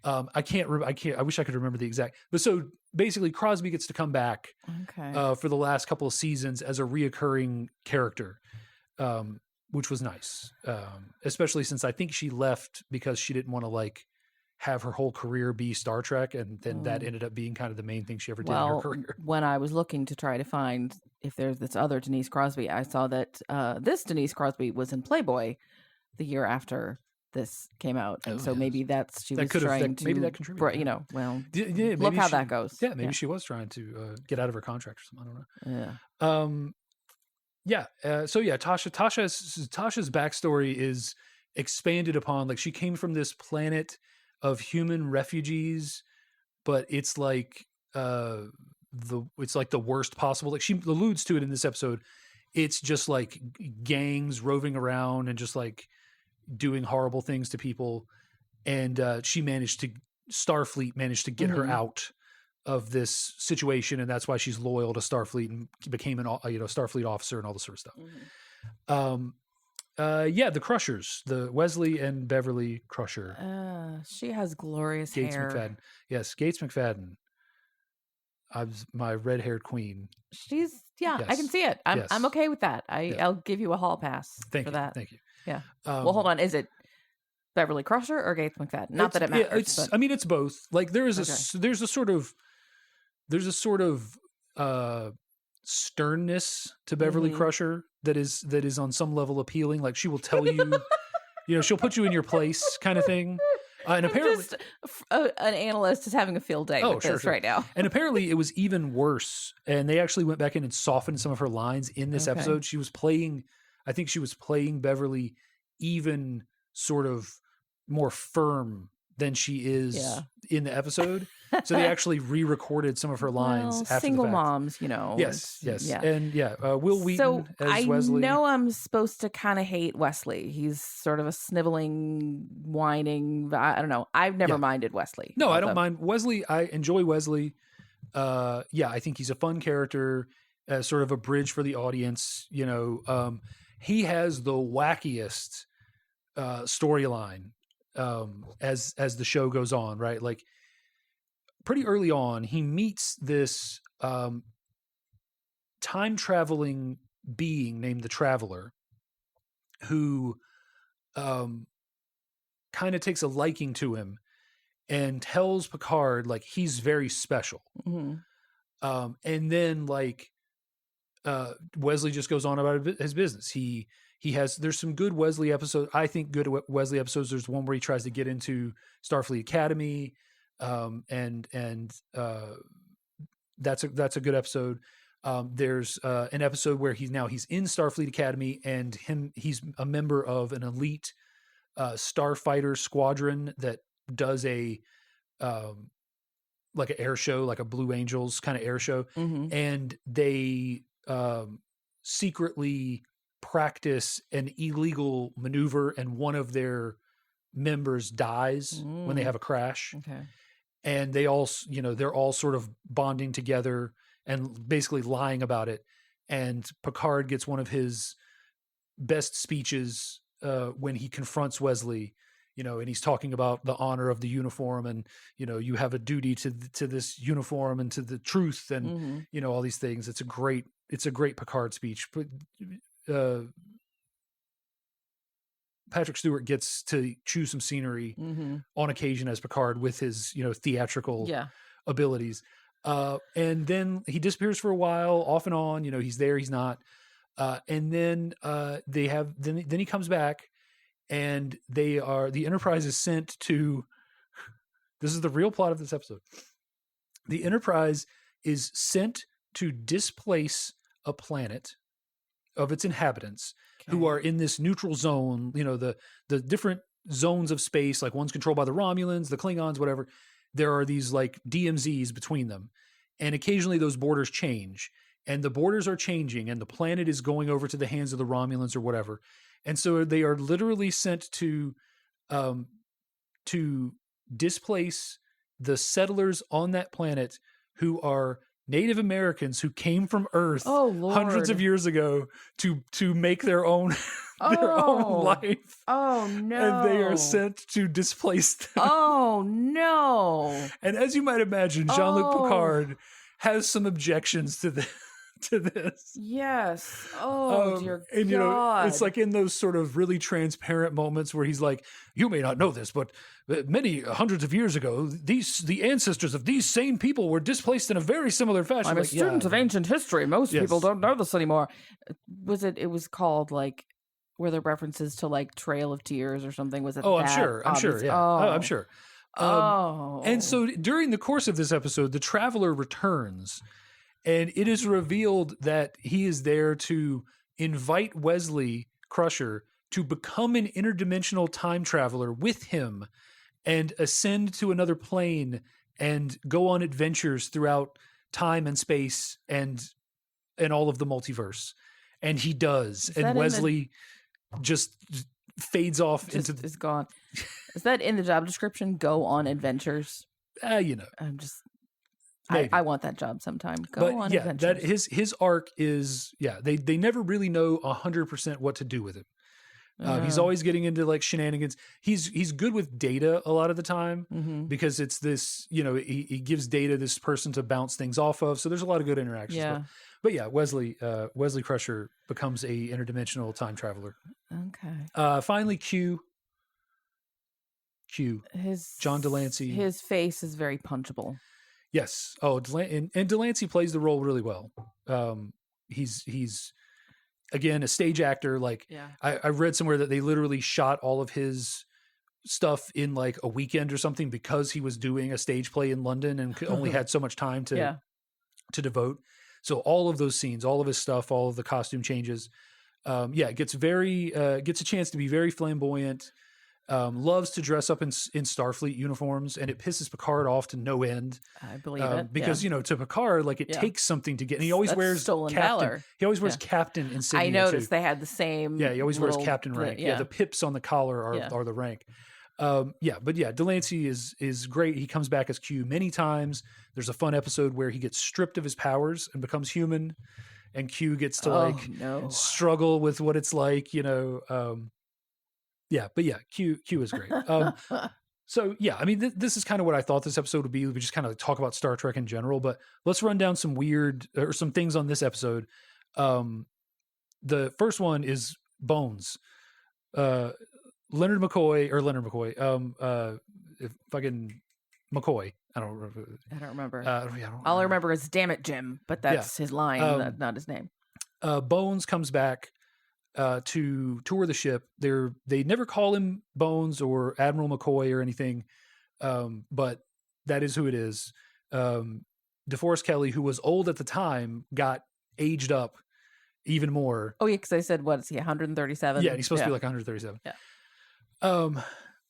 I wish I could remember the exact. But so basically, Crosby gets to come back for the last couple of seasons as a reoccurring character, which was nice, especially since I think she left because she didn't want to like have her whole career be Star Trek, and then that ended up being kind of the main thing she ever did in her career. When I was looking to try to find if there's this other Denise Crosby, I saw that this Denise Crosby was in Playboy the year after this came out, and maybe she was trying to, maybe that contributed. You know, well, maybe look how that goes. Yeah, maybe she was trying to get out of her contract or something. I don't know. Yeah. Tasha's backstory is expanded upon. Like, she came from this planet of human refugees, but it's like the worst possible. Like, she alludes to it in this episode. It's just like gangs roving around and just like doing horrible things to people. And Starfleet managed to get her out of this situation, and that's why she's loyal to Starfleet and became an Starfleet officer and all this sort of stuff. The Crushers, the Wesley and Beverly Crusher. She has glorious Gates hair. McFadden. Yes, Gates McFadden. My red-haired queen. She's I can see it. I'm okay with that. I'll give you a hall pass for that. Thank you. Yeah. Well, hold on. Is it Beverly Crusher or Gates McFadden? Not that it matters. I mean, it's both. Like, there's a sort of sternness to Beverly Crusher that is on some level appealing. Like, she will tell you, she'll put you in your place, kind of thing. And apparently, an analyst is having a field day with this right now. And apparently, it was even worse. And they actually went back in and softened some of her lines in this episode. I think she was playing Beverly even sort of more firm than she is in the episode. So they actually re-recorded some of her lines after single the fact. Moms, Yes. Yeah. And Will Wheaton as Wesley. I know I'm supposed to kind of hate Wesley. He's sort of a sniveling, whining. I don't know. I've never minded Wesley. No, I don't mind Wesley. I enjoy Wesley. I think he's a fun character, sort of a bridge for the audience. He has the wackiest storyline as the show goes on, right? Like, pretty early on, he meets this time-traveling being named the Traveler, who kind of takes a liking to him and tells Picard, like, he's very special. And then, like, Wesley just goes on about his business. There's some good Wesley episodes. I think good Wesley episodes. There's one where he tries to get into Starfleet Academy. And that's a good episode. There's an episode where he's in Starfleet Academy, and he's a member of an elite starfighter squadron that does like an air show, like a Blue Angels kind of air show. And they secretly practice an illegal maneuver, and one of their members dies when they have a crash. Okay. And they all, they're all sort of bonding together and basically lying about it. And Picard gets one of his best speeches when he confronts Wesley, and he's talking about the honor of the uniform, and, you have a duty to this uniform and to the truth, and, all these things. It's a great Picard speech. Patrick Stewart gets to chew some scenery on occasion as Picard with his, theatrical abilities. And then he disappears for a while, off and on, he's there, he's not. And then then he comes back, and the Enterprise is sent to, this is the real plot of this episode. The Enterprise is sent to displace a planet of its inhabitants who are in this neutral zone, the different zones of space, like one's controlled by the Romulans, the Klingons, whatever. There are these like DMZs between them. And occasionally those borders change, and the borders are changing, and the planet is going over to the hands of the Romulans or whatever. And so they are literally sent to displace the settlers on that planet who are Native Americans who came from Earth Lord. hundreds of years ago to make their own their own life. Oh no. And they are sent to displace them. Oh no. And as you might imagine, Jean-Luc Picard has some objections to this. Yes. Oh, dear and, God. It's like in those sort of really transparent moments where he's like, you may not know this, but many hundreds of years ago, the ancestors of these same people were displaced in a very similar fashion. I'm a student of ancient history. Most people don't know this anymore. It was called like, were there references to like Trail of Tears or something? Was it? Oh, I'm sure. Yeah. I'm sure. And so during the course of this episode, the Traveler returns. And it is revealed that he is there to invite Wesley Crusher to become an interdimensional time traveler with him and ascend to another plane and go on adventures throughout time and space and all of the multiverse. And he does. And Wesley just fades off is gone. Is that in the job description? Go on adventures? I'm just... I want that job sometime. Go on adventures. That his arc is they never really know 100% what to do with him. He's always getting into like shenanigans. He's good with Data a lot of the time because it's this, he gives Data this person to bounce things off of. So there's a lot of good interactions. Yeah. But Wesley Crusher becomes a interdimensional time traveler. Okay. Finally, Q. John Delancey. His face is very punchable. Yes. Oh, and Delancey plays the role really well. He's again a stage actor. Like I read somewhere that they literally shot all of his stuff in like a weekend or something because he was doing a stage play in London and only had so much time to devote. So all of those scenes, all of his stuff, all of the costume changes, gets a chance to be very flamboyant. Loves to dress up in Starfleet uniforms, and it pisses Picard off to no end. I believe it because to Picard, like it takes something to get. And he always wears stolen captain. Valor. He always wears captain insignia. I noticed too. they had the same. Yeah, he always wears captain rank. The pips on the collar are the rank. Delancey is great. He comes back as Q many times. There's a fun episode where he gets stripped of his powers and becomes human, and Q gets to struggle with what it's like, Q is great. This is kind of what I thought this episode would be. We just kind of talk about Star Trek in general, but let's run down some some things on this episode. The first one is Bones. Leonard McCoy, fucking McCoy. I don't remember. All I remember is "Damn it, Jim," but that's his line, not his name. Bones comes back to tour the ship. They never call him Bones or Admiral McCoy or anything, but that is who it is. DeForest Kelley, who was old at the time, got aged up even more. Oh yeah, because I said, what is he, 137? Yeah, he's supposed to be like 137. Yeah.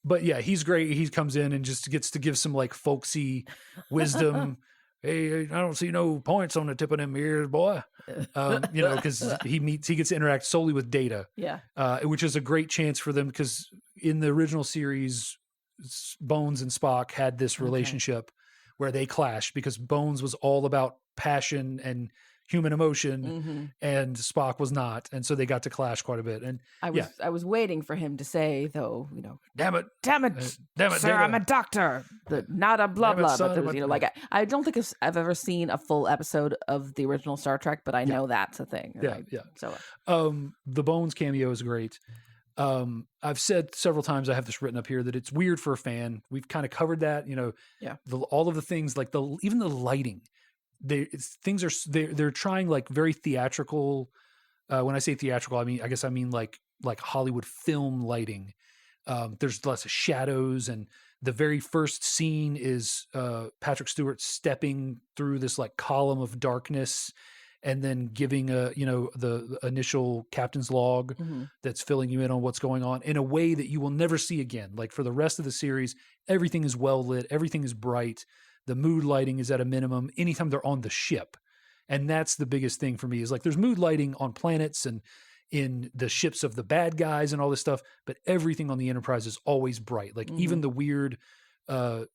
But yeah, he's great. He comes in and just gets to give some like folksy wisdom. Hey, I don't see no points on the tip of them ears, boy. Because he gets to interact solely with Data. Yeah. Which is a great chance for them because in the original series, Bones and Spock had this relationship where they clashed because Bones was all about passion and human emotion and Spock was not. And so they got to clash quite a bit. And I was waiting for him to say, though, damn it, sir, Data. I'm a doctor, not a blah blah. But there was, I don't think I've ever seen a full episode of the original Star Trek, but I know that's a thing. So the Bones cameo is great. I've said several times, I have this written up here, that it's weird for a fan. We've kind of covered that, all of the things like even the lighting. They're trying like very theatrical. When I say theatrical, I mean like Hollywood film lighting. There's lots of shadows, and the very first scene is Patrick Stewart stepping through this like column of darkness, and then giving the initial captain's log that's filling you in on what's going on in a way that you will never see again. Like for the rest of the series, everything is well lit, everything is bright. The mood lighting is at a minimum anytime they're on the ship. And that's the biggest thing for me is like there's mood lighting on planets and in the ships of the bad guys and all this stuff, but everything on the Enterprise is always bright. Like even the weird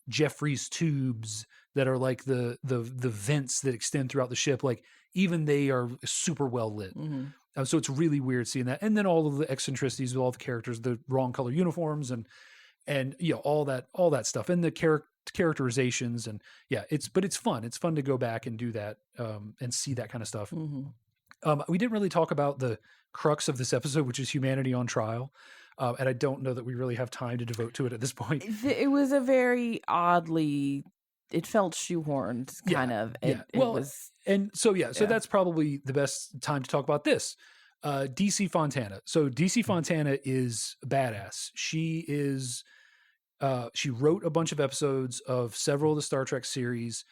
Jeffries tubes that are like the vents that extend throughout the ship. Like even they are super well lit. So it's really weird seeing that. And then all of the eccentricities with all the characters, the wrong color uniforms and all that stuff, and the characterizations, and but it's fun. It's fun to go back and do that and see that kind of stuff. We didn't really talk about the crux of this episode, which is humanity on trial. And I don't know that we really have time to devote to it at this point. It was a very oddly, it felt shoehorned kind of. It was. And so that's probably the best time to talk about this. DC Fontana. So DC Fontana is badass. She is, she wrote a bunch of episodes of several of the Star Trek series.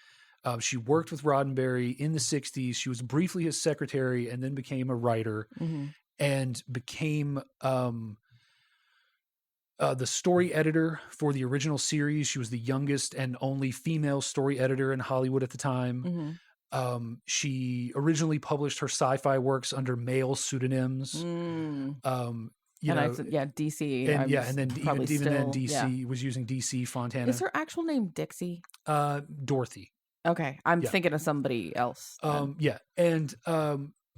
She worked with Roddenberry in the 60s. She was briefly his secretary and then became a writer and became the story editor for the original series. She was the youngest and only female story editor in Hollywood at the time. She originally published her sci-fi works under male pseudonyms. DC. And then even then DC was using DC Fontana. Is her actual name Dixie? Dorothy. Okay, I'm thinking of somebody else.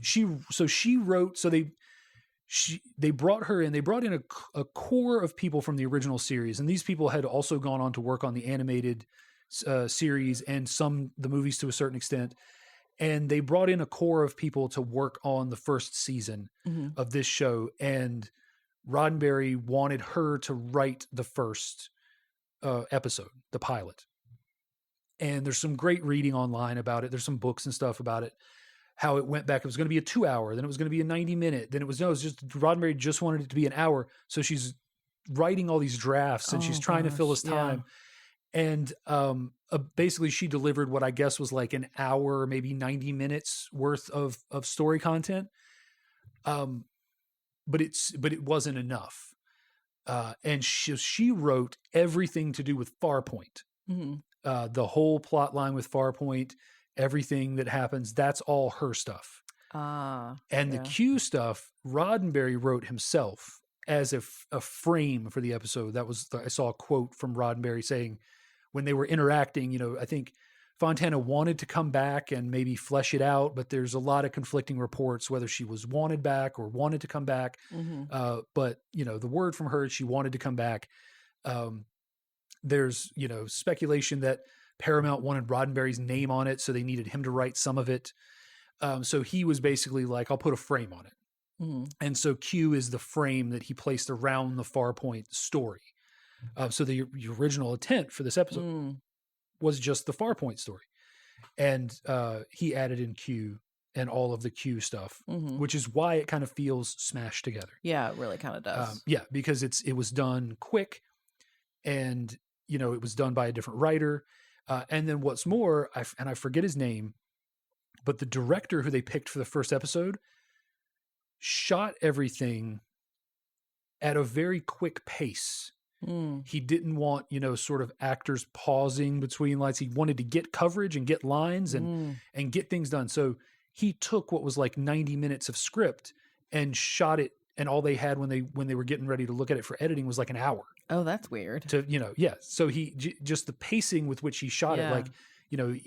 She wrote. So they brought her in. They brought in a core of people from the original series, and these people had also gone on to work on the animated series and the movies to a certain extent. And they brought in a core of people to work on the first season of this show. And Roddenberry wanted her to write the first episode, the pilot. And there's some great reading online about it. There's some books and stuff about it, how it went back. It was going to be a 2-hour, then it was going to be a 90-minute. Then it was just Roddenberry just wanted it to be an hour. So she's writing all these drafts and she's trying to fill his time. And basically she delivered what I guess was like an hour, maybe 90 minutes worth of story content. But it wasn't enough. And she wrote everything to do with Farpoint. The whole plot line with Farpoint, everything that happens, that's all her stuff. And the Q stuff, Roddenberry wrote himself as a frame for the episode. I saw a quote from Roddenberry saying when they were interacting, I think Fontana wanted to come back and maybe flesh it out, but there's a lot of conflicting reports whether she was wanted back or wanted to come back. But the word from her, she wanted to come back. There's, speculation that Paramount wanted Roddenberry's name on it, so they needed him to write some of it. So he was basically like, I'll put a frame on it. And so Q is the frame that he placed around the Farpoint story. So the original intent for this episode was just the Farpoint story. And he added in Q and all of the Q stuff, which is why it kind of feels smashed together. Yeah, it really kind of does. Because it was done quick and, it was done by a different writer. And then what's more, I forget his name, but the director who they picked for the first episode shot everything at a very quick pace. He didn't want, sort of actors pausing between lines. He wanted to get coverage and get lines and get things done. So he took what was like 90 minutes of script and shot it. And all they had when they were getting ready to look at it for editing was like an hour. Oh, that's weird. So he just the pacing with which he shot it, like,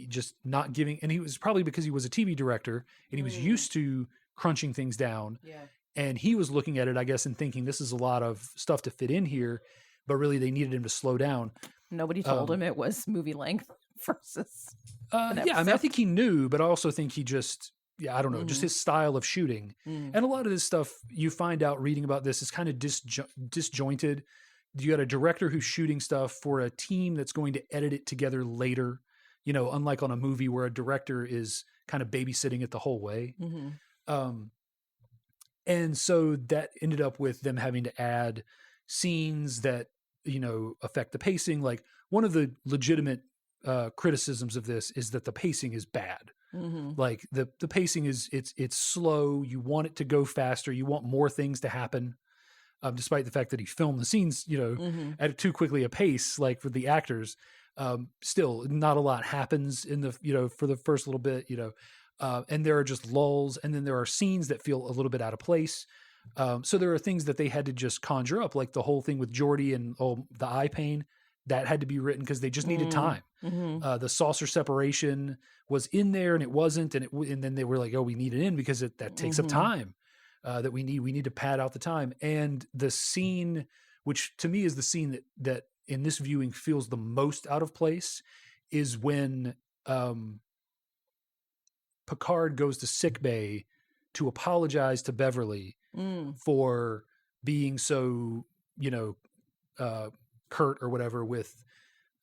just not giving. And he was probably because he was a TV director and he was used to crunching things down. Yeah. And he was looking at it, I guess, and thinking this is a lot of stuff to fit in here, but really they needed him to slow down. Nobody told him it was movie length versus. I think he knew, but I also think he just. I don't know, just his style of shooting. And a lot of this stuff you find out reading about this is kind of disjointed. You got a director who's shooting stuff for a team that's going to edit it together later, unlike on a movie where a director is kind of babysitting it the whole way. And so that ended up with them having to add scenes that, affect the pacing. Like one of the legitimate criticisms of this is that the pacing is bad. Like the pacing is it's slow. You want it to go faster. You want more things to happen, despite the fact that he filmed the scenes, at too quickly a pace. Like with the actors, still not a lot happens in the for the first little bit. And there are just lulls, and then there are scenes that feel a little bit out of place. So there are things that they had to just conjure up, like the whole thing with Geordi and the eye pain. that had to be written because they just needed time. The saucer separation was in there and it wasn't, and then they were like, oh, we need it in because that takes up time that we need to pad out the time. And the scene, which to me is the scene that in this viewing feels the most out of place, is when Picard goes to sickbay to apologize to Beverly for being so, curt or whatever with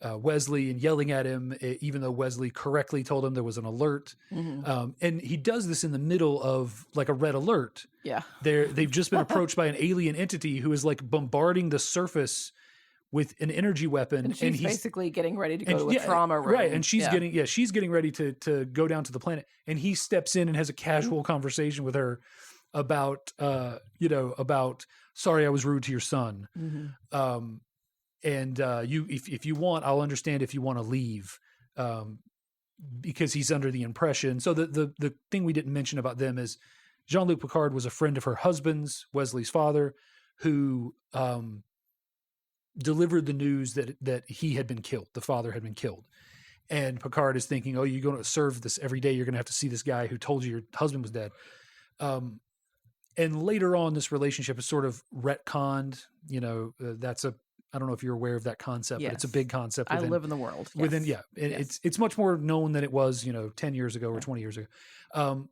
Wesley and yelling at him, even though Wesley correctly told him there was an alert. And he does this in the middle of like a red alert. Yeah. They've just been approached by an alien entity who is like bombarding the surface with an energy weapon. And he's basically getting ready to go to a trauma room. Right. And she's getting ready to go down to the planet. And he steps in and has a casual conversation with her about, sorry, I was rude to your son. And if you want, I'll understand if you want to leave, because he's under the impression. So the thing we didn't mention about them is Jean-Luc Picard was a friend of her husband's, Wesley's father, who delivered the news that he had been killed. The father had been killed. And Picard is thinking, oh, you're going to serve this every day. You're going to have to see this guy who told you your husband was dead. And later on, this relationship is sort of retconned. I don't know if you're aware of that concept, but it's a big concept. I live in the world. It's much more known than it was, 10 years ago or 20 years ago.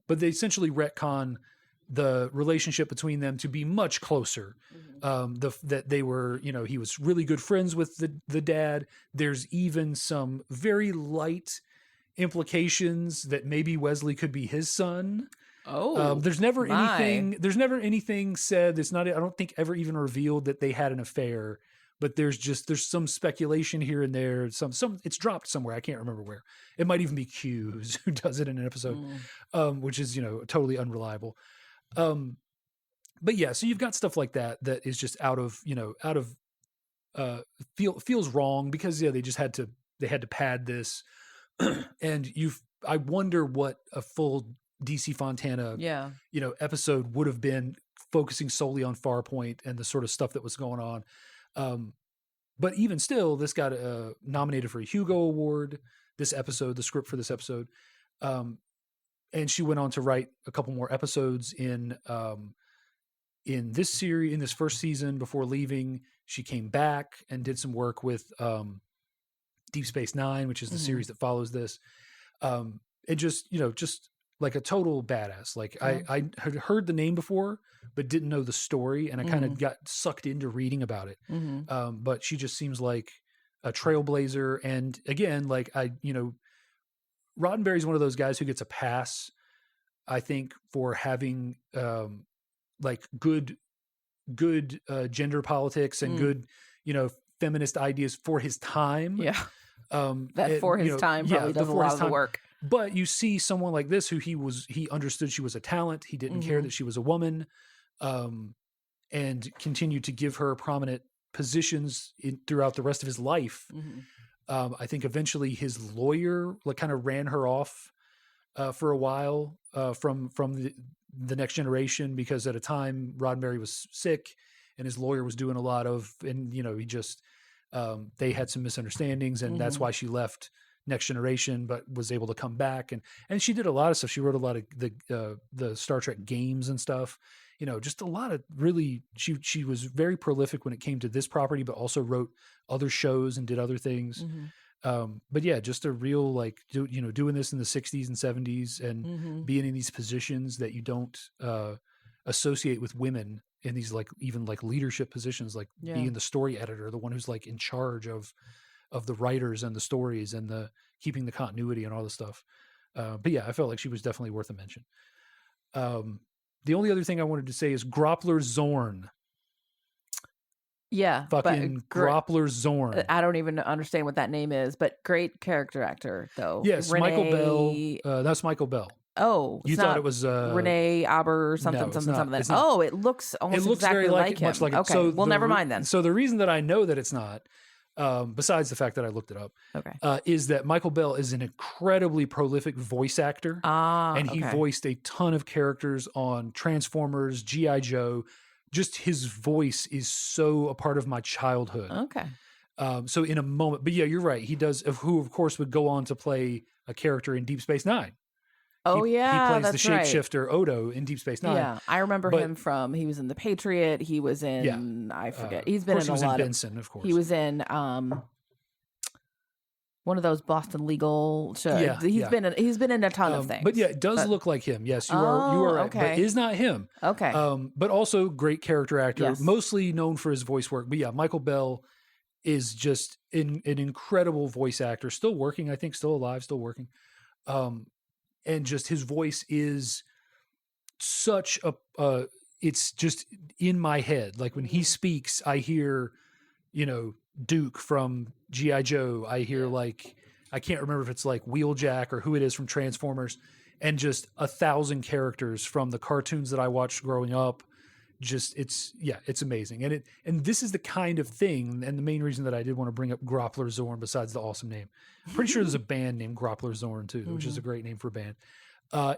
But they essentially retcon the relationship between them to be much closer. That they were, he was really good friends with the dad. There's even some very light implications that maybe Wesley could be his son. There's never anything said. It's not, I don't think ever even revealed that they had an affair. But there's some speculation here and there. Some it's dropped somewhere. I can't remember where. It might even be Q who does it in an episode, which is totally unreliable. But yeah, so you've got stuff like that is just feels wrong because they just had to pad this, and I wonder what a full DC Fontana episode would have been, focusing solely on Farpoint and the sort of stuff that was going on. But even still, this got nominated for a Hugo Award, the script for this episode. And she went on to write a couple more episodes in this series, in this first season before leaving. She came back and did some work with Deep Space Nine, which is the series that follows this. And just like a total badass. Like I had heard the name before, but didn't know the story. And I kind of got sucked into reading about it. But she just seems like a trailblazer. And again, like Roddenberry's one of those guys who gets a pass, I think, for having like good gender politics and good, feminist ideas for his time. Yeah. That for his time probably does a lot of the work. But you see someone like this who he understood she was a talent. He didn't care that she was a woman, and continued to give her prominent positions throughout the rest of his life. I think eventually his lawyer kind of ran her off for a while from the Next Generation, because at a time Roddenberry was sick and his lawyer was doing a lot of, and he just they had some misunderstandings, and that's why she left Next Generation, but was able to come back, and she did a lot of stuff. She wrote a lot of the Star Trek games and stuff. Just a lot of really. She was very prolific when it came to this property, but also wrote other shows and did other things. But yeah, just a real doing this in the 60s and 70s and being in these positions that you don't associate with women in these even leadership positions, being the story editor, the one who's in charge of the writers and the stories and the keeping the continuity and all this stuff. But yeah, I felt like she was definitely worth a mention. The only other thing I wanted to say is Groppler Zorn. Yeah. Fucking Groppler Zorn. I don't even understand what that name is, but great character actor though. Yes. Michael Bell. That's Michael Bell. Oh, you thought it was Renee Aber or something, something. Oh, it looks almost exactly very like him. Much like okay, so well, never mind then. So the reason that I know that it's not, besides the fact that I looked it up, is that Michael Bell is an incredibly prolific voice actor, and he voiced a ton of characters on Transformers, G.I. Joe. Just his voice is so a part of my childhood. Okay. So in a moment, but yeah, you're right. He does, who of course would go on to play a character in Deep Space Nine. Oh, he plays that's the shapeshifter Odo in Deep Space Nine. Yeah, I remember him from, he was in The Patriot. He was in, I forget. He's been in a lot of. Benson, of course. He was in one of those Boston legal shows. Yeah, he's been in a ton of things. But yeah, it does look like him. Yes, you are right. Okay. But is not him. Okay. But also great character actor, Yes. mostly known for his voice work. But yeah, Michael Bell is just an incredible voice actor, still working, I think, still alive, still working. And just his voice is such it's just in my head. Like when he speaks, I hear, Duke from G.I. Joe. I hear I can't remember if it's like Wheeljack or who it is from Transformers, and just 1,000 characters from the cartoons that I watched growing up. Just it's amazing. And this is the kind of thing, and the main reason that I did want to bring up Groppler Zorn besides the awesome name. I'm pretty sure there's a band named Groppler Zorn too, which is a great name for a band.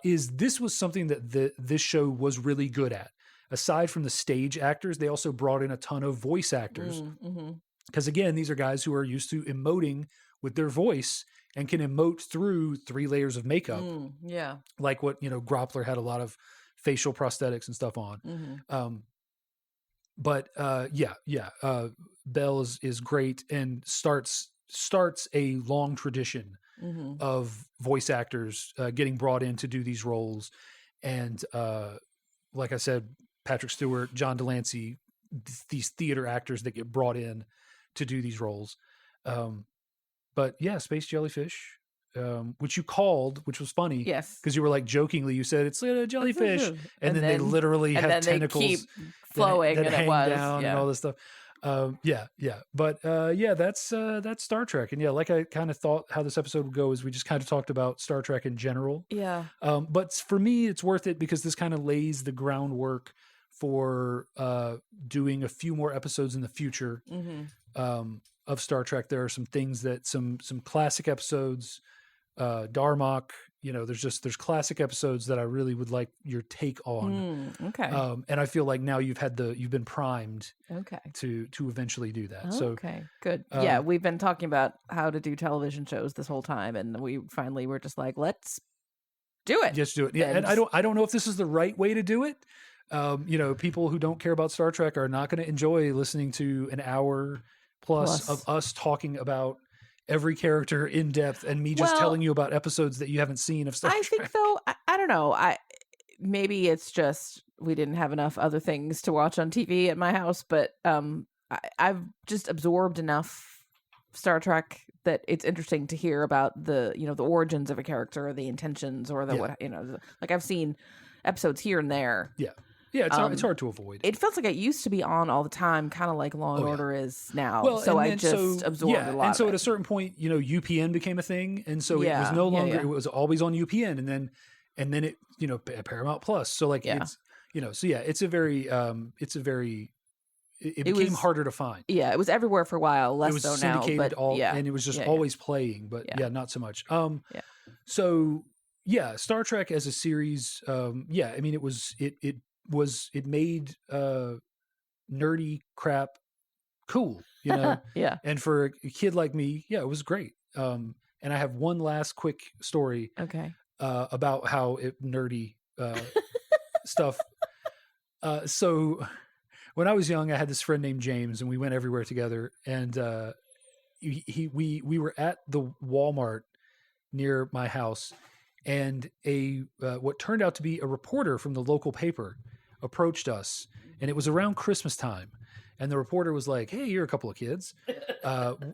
Is this was something that this show was really good at. Aside from the stage actors, they also brought in a ton of voice actors. Because again, these are guys who are used to emoting with their voice and can emote through 3 layers of makeup. Yeah. Like what, Groppler had a lot of facial prosthetics and stuff on. Bell is great and starts a long tradition of voice actors getting brought in to do these roles. And like I said, Patrick Stewart, John Delancey, these theater actors that get brought in to do these roles. But yeah, Space Jellyfish, which you called, which was funny. Yes. Because you were jokingly, you said it's a jellyfish. And then they literally have tentacles they keep flowing that and hang it was down and all this stuff. But that's Star Trek. And yeah, like I kind of thought how this episode would go is we just kind of talked about Star Trek in general. Yeah. But for me, it's worth it because this kind of lays the groundwork for doing a few more episodes in the future of Star Trek. There are some things that some classic episodes, Darmok, there's classic episodes that I really would like your take on. Okay. And I feel like now you've been primed to eventually do that. Okay, good. Yeah, we've been talking about how to do television shows this whole time, and we finally were just like, let's do it. Just do it. Yeah. And I don't know if this is the right way to do it. People who don't care about Star Trek are not going to enjoy listening to an hour plus of us talking about every character in depth and me just telling you about episodes that you haven't seen of Star Trek. I think though, I don't know. Maybe it's just we didn't have enough other things to watch on TV at my house, but I've just absorbed enough Star Trek that it's interesting to hear about the origins of a character or the intentions or like I've seen episodes here and there. Yeah. Yeah, it's hard to avoid. It feels like it used to be on all the time, kind of like Law and Order is now. Well, so I just absorbed a lot. And so at a certain point, UPN became a thing, and so it was no longer. It was always on UPN, and then it Paramount Plus. So it's it's a very it became harder to find. Yeah, it was everywhere for a while. Less it was so syndicated now, and it was just always playing. But not so much. So Star Trek as a series. I mean, it made nerdy crap cool, Yeah. And for a kid like me, it was great. And I have one last quick story about how nerdy stuff. So when I was young, I had this friend named James, and we went everywhere together. And we were at the Walmart near my house, and what turned out to be a reporter from the local paper approached us, and it was around Christmas time, and the reporter was like, "Hey, you're a couple of kids.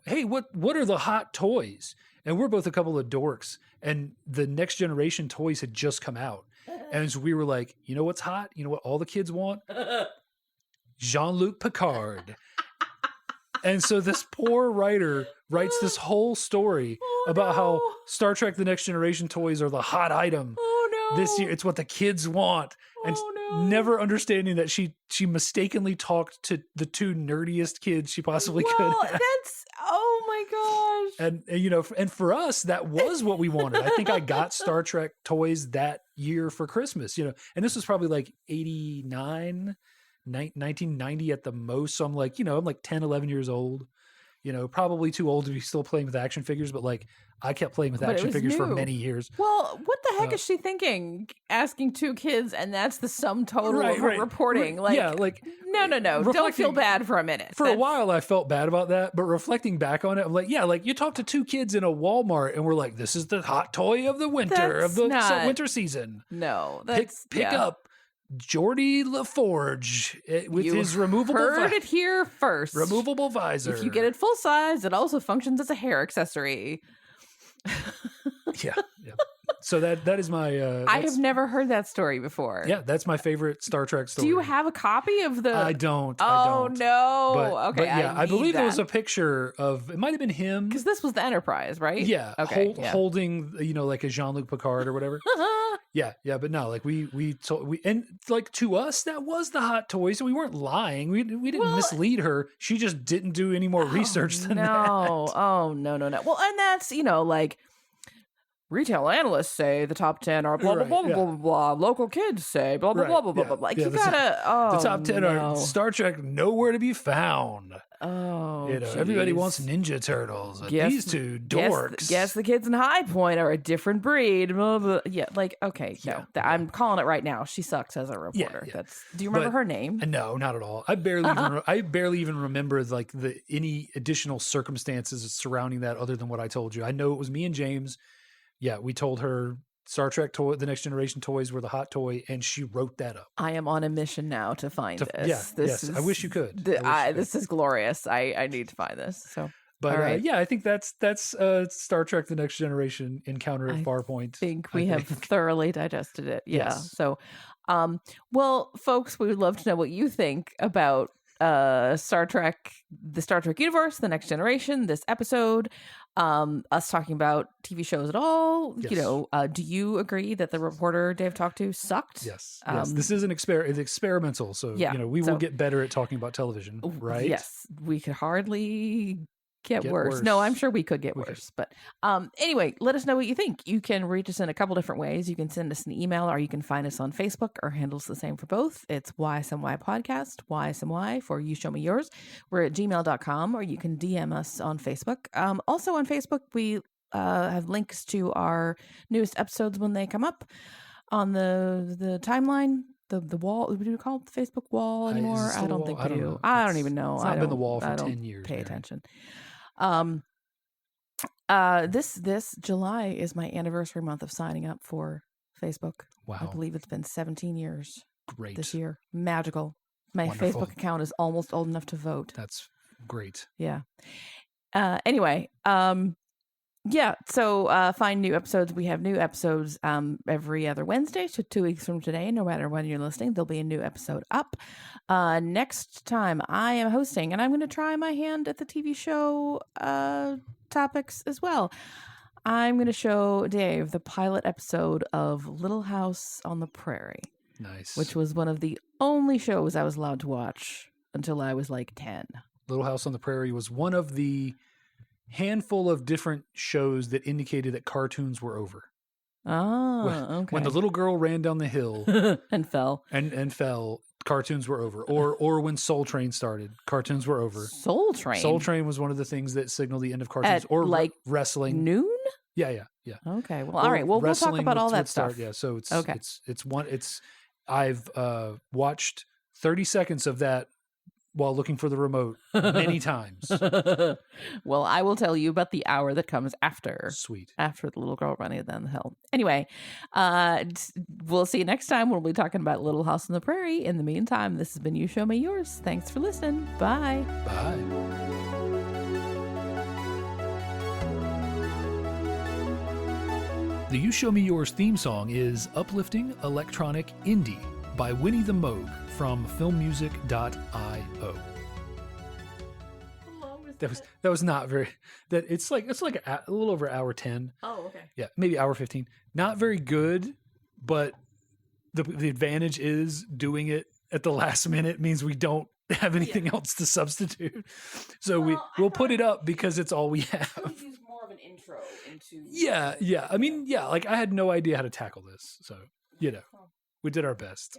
Hey, what are the hot toys?" And we're both a couple of dorks, and the Next Generation toys had just come out, and so we were like, "You know what's hot? You know what all the kids want? Jean-Luc Picard." And so this poor writer writes this whole story about how Star Trek The Next Generation toys are the hot item this year. It's what the kids want. And never understanding that she mistakenly talked to the 2 nerdiest kids she possibly could. That's, oh my gosh. And for us, that was what we wanted. I think I got Star Trek toys that year for Christmas, and this was probably like 89, 1990 at the most. So I'm like, I'm like 10, 11 years old. probably too old to be still playing with action figures, but like I kept playing with action figures for many years. Well, what the heck is she thinking? Asking 2 kids, and that's the sum total of her reporting. Like, no. Don't feel bad for a minute. For a while, I felt bad about that, but reflecting back on it, I'm like, you talk to 2 kids in a Walmart, and we're like, this is the hot toy of the winter winter season. No, pick up Geordie LaForge with his removable. Heard it here first. Removable visor. If you get it full size, it also functions as a hair accessory. yeah. So that is my. I have never heard that story before. Yeah, that's my favorite Star Trek story. Do you have a copy of the? I don't. Oh no. Okay. But yeah, I believe there was a picture of. It might have been him because this was the Enterprise, right? Yeah. Okay. Holding, like a Jean-Luc Picard or whatever. Yeah. But no, like we and like to us that was the hot toy, so we weren't lying. We didn't mislead her. She just didn't do any more research than that. Oh no. Well, and that's like. Retail analysts say the top 10 are blah, blah, blah, blah, blah, blah. Local kids say blah, blah, blah, blah, blah, blah. Like, you gotta, the top 10 are Star Trek nowhere to be found. Oh, everybody wants Ninja Turtles. These 2 dorks. Guess the kids in High Point are a different breed. Blah, blah. Yeah, like, okay, no. I'm calling it right now. She sucks as a reporter. Yeah. Do you remember her name? No, not at all. I barely even remember like any additional circumstances surrounding that other than what I told you. I know it was me and James. Yeah, we told her Star Trek toy, the Next Generation toys were the hot toy, and she wrote that up. I am on a mission now to find this. Yes. I wish you could. This is glorious. I need to find this. So, but I think that's Star Trek: The Next Generation encounter at Farpoint. I think we have thoroughly digested it. Yeah. Yes. So, well, folks, we would love to know what you think about Star Trek, the Star Trek universe, the Next Generation, this episode. Us talking about TV shows at all. Yes. Do you agree that the reporter Dave talked to sucked? Yes. This is it's experimental, so we will get better at talking about television, right? Yes, we could hardly get worse. No, I'm sure we could get worse. But anyway, let us know what you think. You can reach us in a couple different ways. You can send us an email, or you can find us on Facebook. Our handle's the same for both. It's YSMY Podcast, YSMY for You Show Me Yours. We're at gmail.com, or you can DM us on Facebook. Also on Facebook, we have links to our newest episodes when they come up on the timeline. The wall, do we call it the Facebook wall anymore? I don't think we do. I don't even know. It's not been the wall for 10 years. Pay attention. This July is my anniversary month of signing up for Facebook. Wow. I believe it's been 17 years. Great. This year. Magical. My Wonderful. Facebook account is almost old enough to vote. That's great. Yeah. Anyway, so find new episodes. We have new episodes every other Wednesday. So 2 weeks from today, no matter when you're listening, there'll be a new episode up. Next time I am hosting, and I'm going to try my hand at the TV show topics as well. I'm going to show Dave the pilot episode of Little House on the Prairie. Nice. Which was one of the only shows I was allowed to watch until I was like 10. Little House on the Prairie was one of the handful of different shows that indicated that cartoons were over. Oh, okay. When the little girl ran down the hill and fell, cartoons were over. Or when Soul Train started, cartoons were over. Soul Train was one of the things that signaled the end of cartoons. At or like wrestling. Noon? Yeah. Okay. Well, all right. Well, we'll talk about all that stuff. Yeah. So I've watched 30 seconds of that while looking for the remote many times. Well, I will tell you about the hour that comes after. Sweet. After the little girl running down the hill. Anyway, we'll see you next time when we'll be talking about Little House on the Prairie. In the meantime, this has been You Show Me Yours. Thanks for listening. Bye. Bye. The You Show Me Yours theme song is Uplifting Electronic Indie by Winnie the Moog from filmmusic.io. That was not very, that it's like a little over hour 10. Oh, okay. Yeah, maybe hour 15. Not very good, but the advantage is doing it at the last minute means we don't have anything else to substitute. So we'll put it up because it's all we have. Use more of an intro into. Yeah. I mean, like I had no idea how to tackle this. So, we did our best.